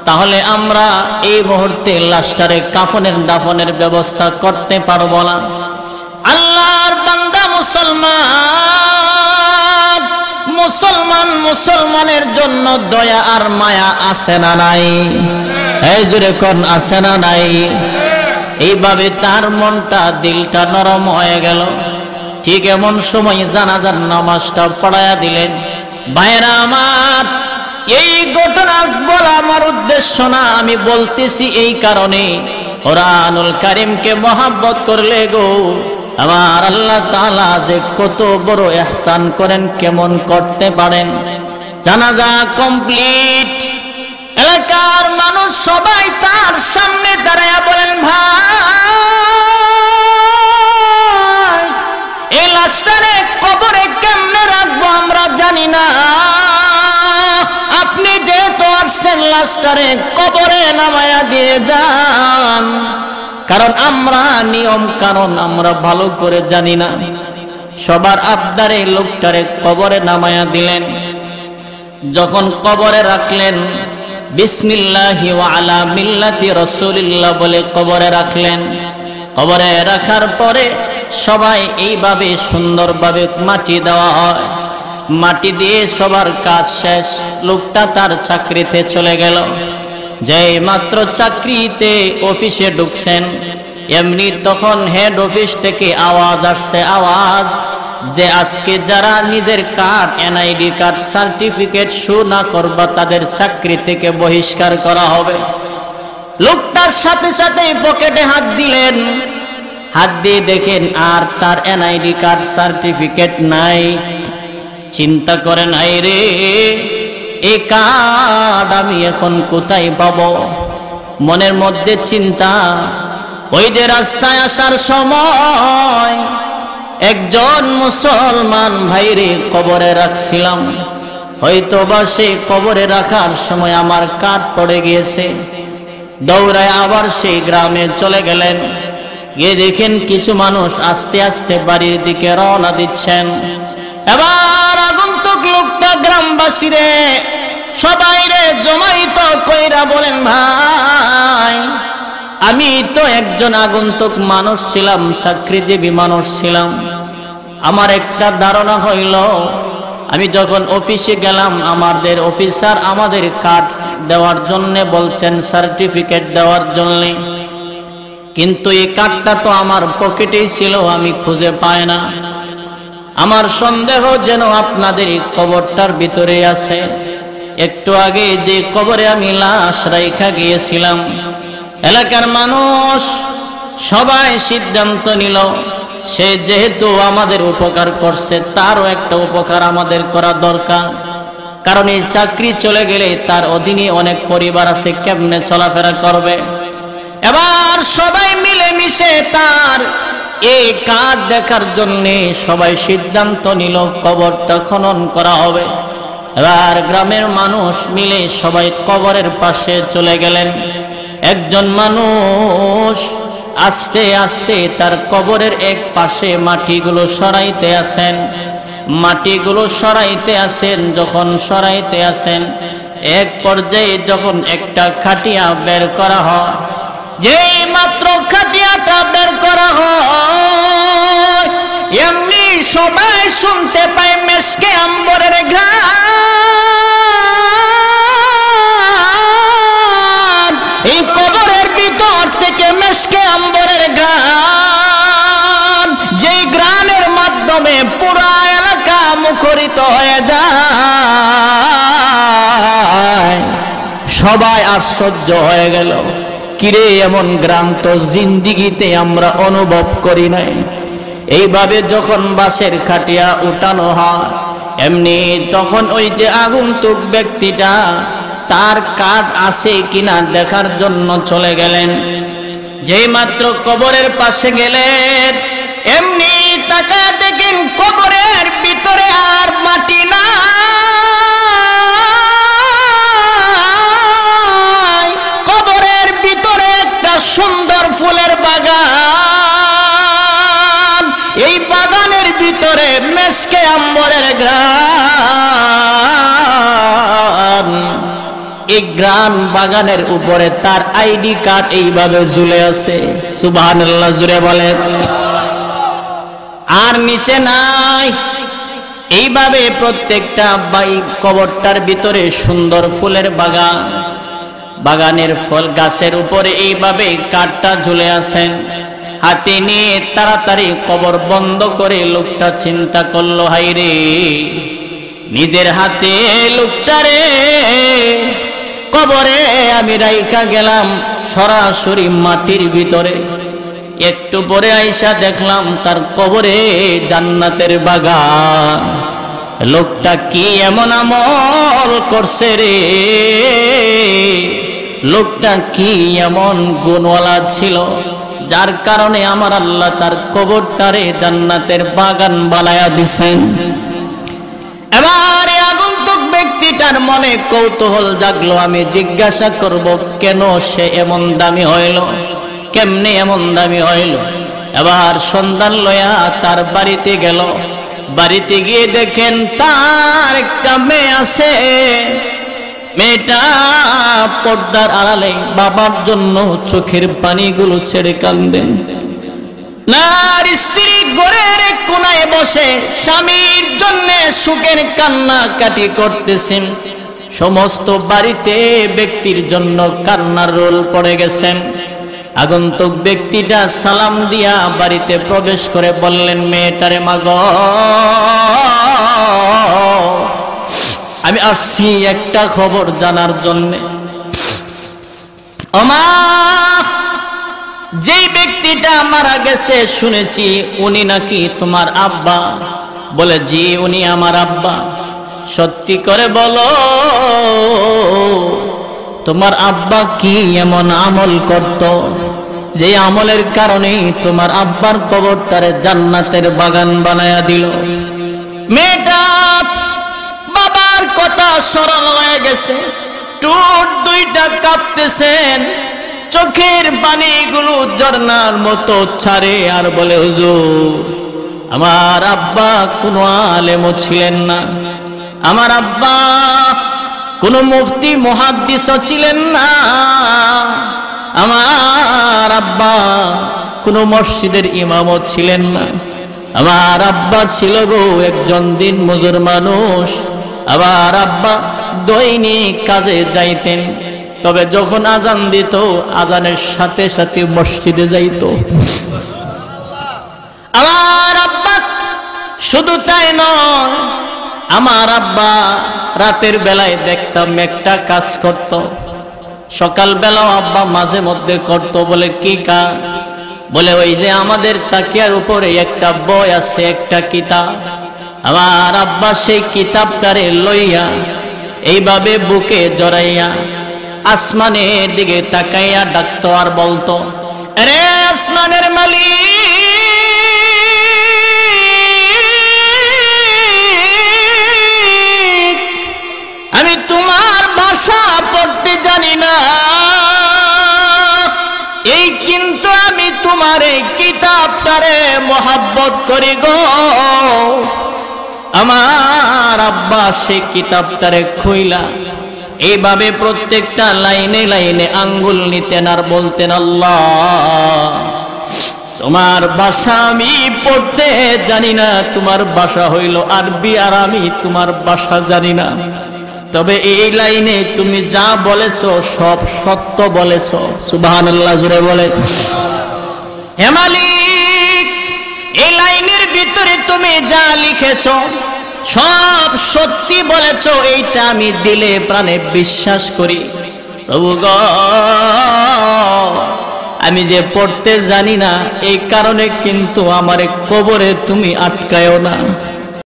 তাহলে আমরা এই মুহূর্তে লাশটারে কাফনের দাফনের ব্যবস্থা করতে পারবো না। আল্লাহর বান্দা মুসলমান, মুসলমান মুসলমানের জন্য দয়া আর মায়া আছে না নাই? এই জোরে কোন আছে না নাই? এইভাবে তার মনটা, দিলটা নরম হয়ে গেল। ঠিক এমন সময় জানাজার নামাজটা পড়ায়া দিলেন। ভাইরা আমার, এই ঘটনা বলা আমার উদ্দেশ্য না, আমি বলতেছি এই কারণে, কোরআনুল কারীমকে মহব্বত করলে গো, আমার আল্লাহ তাআলা যে কত বড় ইহসান করেন, কেমন করতে পারেন। জানাজা কমপ্লিট, এলাকার মানুষ সবাই তার সামনে দাঁড়ায়া বলেন, ভাই এই লাশটারে কবরে কেমনে রাখবো আমরা জানি না, আপনি যেহেতু আসছেন লাশটারে কবরে নামায়া দিয়ে যান, কারণ আমরা নিয়ম কানুন আমরা ভালো করে জানি না। সবার আবদারে লোকটারে কবরে নামায়া দিলেন। যখন কবরে রাখলেন, বিসমিল্লাহি ওয়া আলা মিল্লাতি রাসূলিল্লাহ বলে কবরে রাখলেন। কবরে রাখার পরে সবাই এইভাবে সুন্দরভাবে মাটি দেওয়া হয়। মাটি দিয়ে সবার কাজ শেষ, লোকটা তার চাকরিতে চলে গেল। যেই মাত্র চাকরিতে অফিসে ঢুকছেন এমনি তখন হেড অফিস থেকে আওয়াজ আসছে, আওয়াজ যে আজকে যারা নিজের card, NID card, certificate show না করবা তাদের চাকরি থেকে বহিষ্কার করা হবে। লোকটার সাথে সাথে পকেটে হাত দিলেন, হাত দিয়ে দেখেন আর তার এনআইডি কার্ড, সার্টিফিকেট নাই। চিন্তা করেন, আই রে এই কার্ড আমি এখন কোথায় পাবো? মনের মধ্যে চিন্তা। ওই যে রাস্তায় আসার সময় একজন মুসলমান ভাইরে কবরে রাখছিলাম, হয়তো বা সে কবরে রাখার সময় আমার কার্ড পড়ে গিয়েছে। দৌড়ায় আবার সেই গ্রামে চলে গেলেন, গিয়ে দেখেন কিছু মানুষ আস্তে আস্তে বাড়ির দিকে রওনা দিচ্ছেন। এবার আগন্তুক লোকটা গ্রামবাসী রে সবাই রে জমাইত কইরা বলেন, ভাই আমি তো একজন আগন্তুক মানুষ ছিলাম, চাকরিজীবী মানুষ ছিলাম। আমার একটা ধারণা হইল, আমি যখন অফিসে গেলাম আমাদের অফিসার আমাদের কার্ড দেওয়ার জন্য বলছেন, সার্টিফিকেট দেওয়ার জন্য, কিন্তু এই কার্ডটা তো আমার পকেটেই ছিল, আমি খুঁজে পাই না। আমার সন্দেহ যেন আপনাদের এই কবরটার ভিতরে আছে। একটু আগে যে কবরে আমি লাশ রাইখা গিয়েছিলাম, এলাকার মানুষ সবাই সিদ্ধান্ত নিল সে যেহেতু আমাদের উপকার করছে তারও একটা উপকার আমাদের করা দরকার। কারণ এই চাকরি চলে গেলে তার অধীনে অনেক পরিবার আছে, কেমনে চলাফেরা করবে? এবার সবাই মিলে মিশে তার এই কার্ড দেখার জন্য সবাই সিদ্ধান্ত নিল কবরটা খনন করা হবে। এবার গ্রামের মানুষ মিলে সবাই কবরের পাশে চলে গেলেন। একজন মানুষ আস্তে আস্তে তার কবরের এক পাশে মাটিগুলো সরাইতে আসেন, মাটিগুলো সরাইতে আসেন। যখন সরাইতে আসেন এক পর্যায়ে যখন একটা খাটিয়া বের করা হয়, যেই মাত্র খাটিয়াটা বের করা হয় এমনি সবাই শুনতে পায় মেশকে আম্বরের গান। এই কবরের ভিতর থেকে মেশকে আম্বরের গান, যেই গ্রানের মাধ্যমে পুরা এলাকা মুখরিত হয়ে যায়। সবাই আশ্চর্য হয়ে গেল, কিরে এমন গ্রাম তো জিন্দিগিতে আমরা অনুভব করি নাই। এইভাবে যখন বাঁশের খাটিয়া উঠানো হয় এমনি তখন ওই যে আগন্তুক ব্যক্তিটা তার কার্ড আছে কিনা দেখার জন্য চলে গেলেন। যেই মাত্র কবরের পাশে গেলেন এমনি তাকায় দেখেন কবরের ভিতরে আর মাটি না, সুন্দর ফুলের বাগান। এই বাগানের ভিতরে মেশকে আম্বরের গ্রান। এই গ্রান বাগানের উপরে তার আইডি কার্ড এইভাবে ঝুলে আছে। সুবহানাল্লাহ, জুড়ে বলেন। আর নিচে নাই। এইভাবে প্রত্যেকটা কবরটার ভিতরে সুন্দর ফুলের বাগান, বাগানের ফল গাছের উপরে এইভাবে কাঠটা ঝুলে আছেন। হাতে নিয়ে তাড়াতাড়ি কবর বন্ধ করে লোকটা চিন্তা করলো, হাইরে নিজের হাতে লোকটারে কবরে আমি রাইখা গেলাম সরাসরি মাটির ভিতরে। একটু পরে আইসা দেখলাম তার কবরে জান্নাতের বাগান। লোকটা কি এমন আমল করছে রে, লোকটা কি এমন গুণওয়ালা ছিল যার কারণে আমার আল্লাহ তার কবরটারে জান্নাতের বাগান বানায়া দিছেন। এবার আগন্তুক ব্যক্তিটার মনে কৌতূহল জাগলো, আমি জিজ্ঞাসা করব কেন সে এমন দামি হইল, কেমনে এমন দামি হইল। এবার সন্ধান লয়া তার বাড়িতে গেল। বাড়িতে গিয়ে দেখেন তার একটা মেয়ে আছে। মেয়েটা পর্দার আড়ালে বাবার জন্য চোখের পানিগুলো ছেড়ে কাঁদেন। নার স্ত্রী ঘরের এক কোনায় বসে স্বামীর জন্য সুখের কান্নাকাটি করতেছেন। সমস্ত বাড়িতে ব্যক্তির জন্য কান্নার রোল পড়ে গেছেন। আগন্তুক ব্যক্তিটা সালাম দিয়া বাড়িতে প্রবেশ করে বললেন, মেয়েটারে মাগ, আমি আসছি একটা খবর জানার জন্যে। ওমা, যেই ব্যক্তিটা মারা গেছে শুনেছি উনি নাকি তোমার আব্বা। বলে, জি উনি আমার আব্বা। সত্যি করে বলো, তোমার আব্বা কি এমন আমল করত যে আমলের কারণে তোমার আব্বার কবরটারে জান্নাতের বাগান বানায়া দিল? মেয়েটা বাবার কথা স্মরণ হয়ে গেছে, ঠোঁট দুইটা কাঁপতেছেন, চোখের পানিগুলো ঝর্ণার মতো ছাড়ে আর বলে, হুজুর আমার আব্বা কোনো আলেমও ছিলেন না, আমার আব্বা কোনো মুফতি মুহাদ্দিসও ছিলেন না, আমার আব্বা কোনো মসজিদের ইমামও ছিলেন না, আমার আব্বা ছিল গো একজন দিন মজুর মানুষ। আমার আব্বা দৈনিক কাজে যাইতেন, তবে যখন আজান দিত আজানের সাথে সাথে মসজিদে যাইত। আমার আব্বা শুধু তাই নয়, আমার আব্বা রাতের বেলায় দেখতাম একটা কাজ করত, সকাল বেলাও আব্বা মাঝে মধ্যে করত। বলে, কি কাজ? বলে, ওই যে আমাদের তাকিয়ার উপরে একটা বই আছে, একটা কিতাব, আমার আব্বা সেই কিতাবটারে লইয়া এইভাবে বুকে জড়াইয়া আসমানের দিকে তাকাইয়া ডাকতো আর বলতো, আরে আসমানের মালিক, আমি তোমার ভাষা পড়তে জানি না, এই কিন্তু আমি তোমার এই কিতাবটারে মোহাব্বত করি গো। আমার আব্বা সেই কিতাবটারে খুইলা এইভাবে প্রত্যেকটা লাইনে লাইনে আঙ্গুল নিতেন আর বলতেন, আল্লাহ তোমার ভাষা আমি পড়তে জানি না, তোমার ভাষা হইল আরবি আর আমি তোমার ভাষা জানি না, তবে এই লাইনে তুমি যা বলেছো সব সত্য বলেছো। সুবহানাল্লাহ জোরে বলে। হে মালিক, এই লাইনের ভিতরে তুমি যা লিখেছো সব সত্যি বলেছো, এইটা আমি দিলে প্রাণে বিশ্বাস করি। প্রভু গো, আমি যে পড়তে জানি না এই কারণে কিন্তু আমারে কবরে তুমি আটকায়ও না।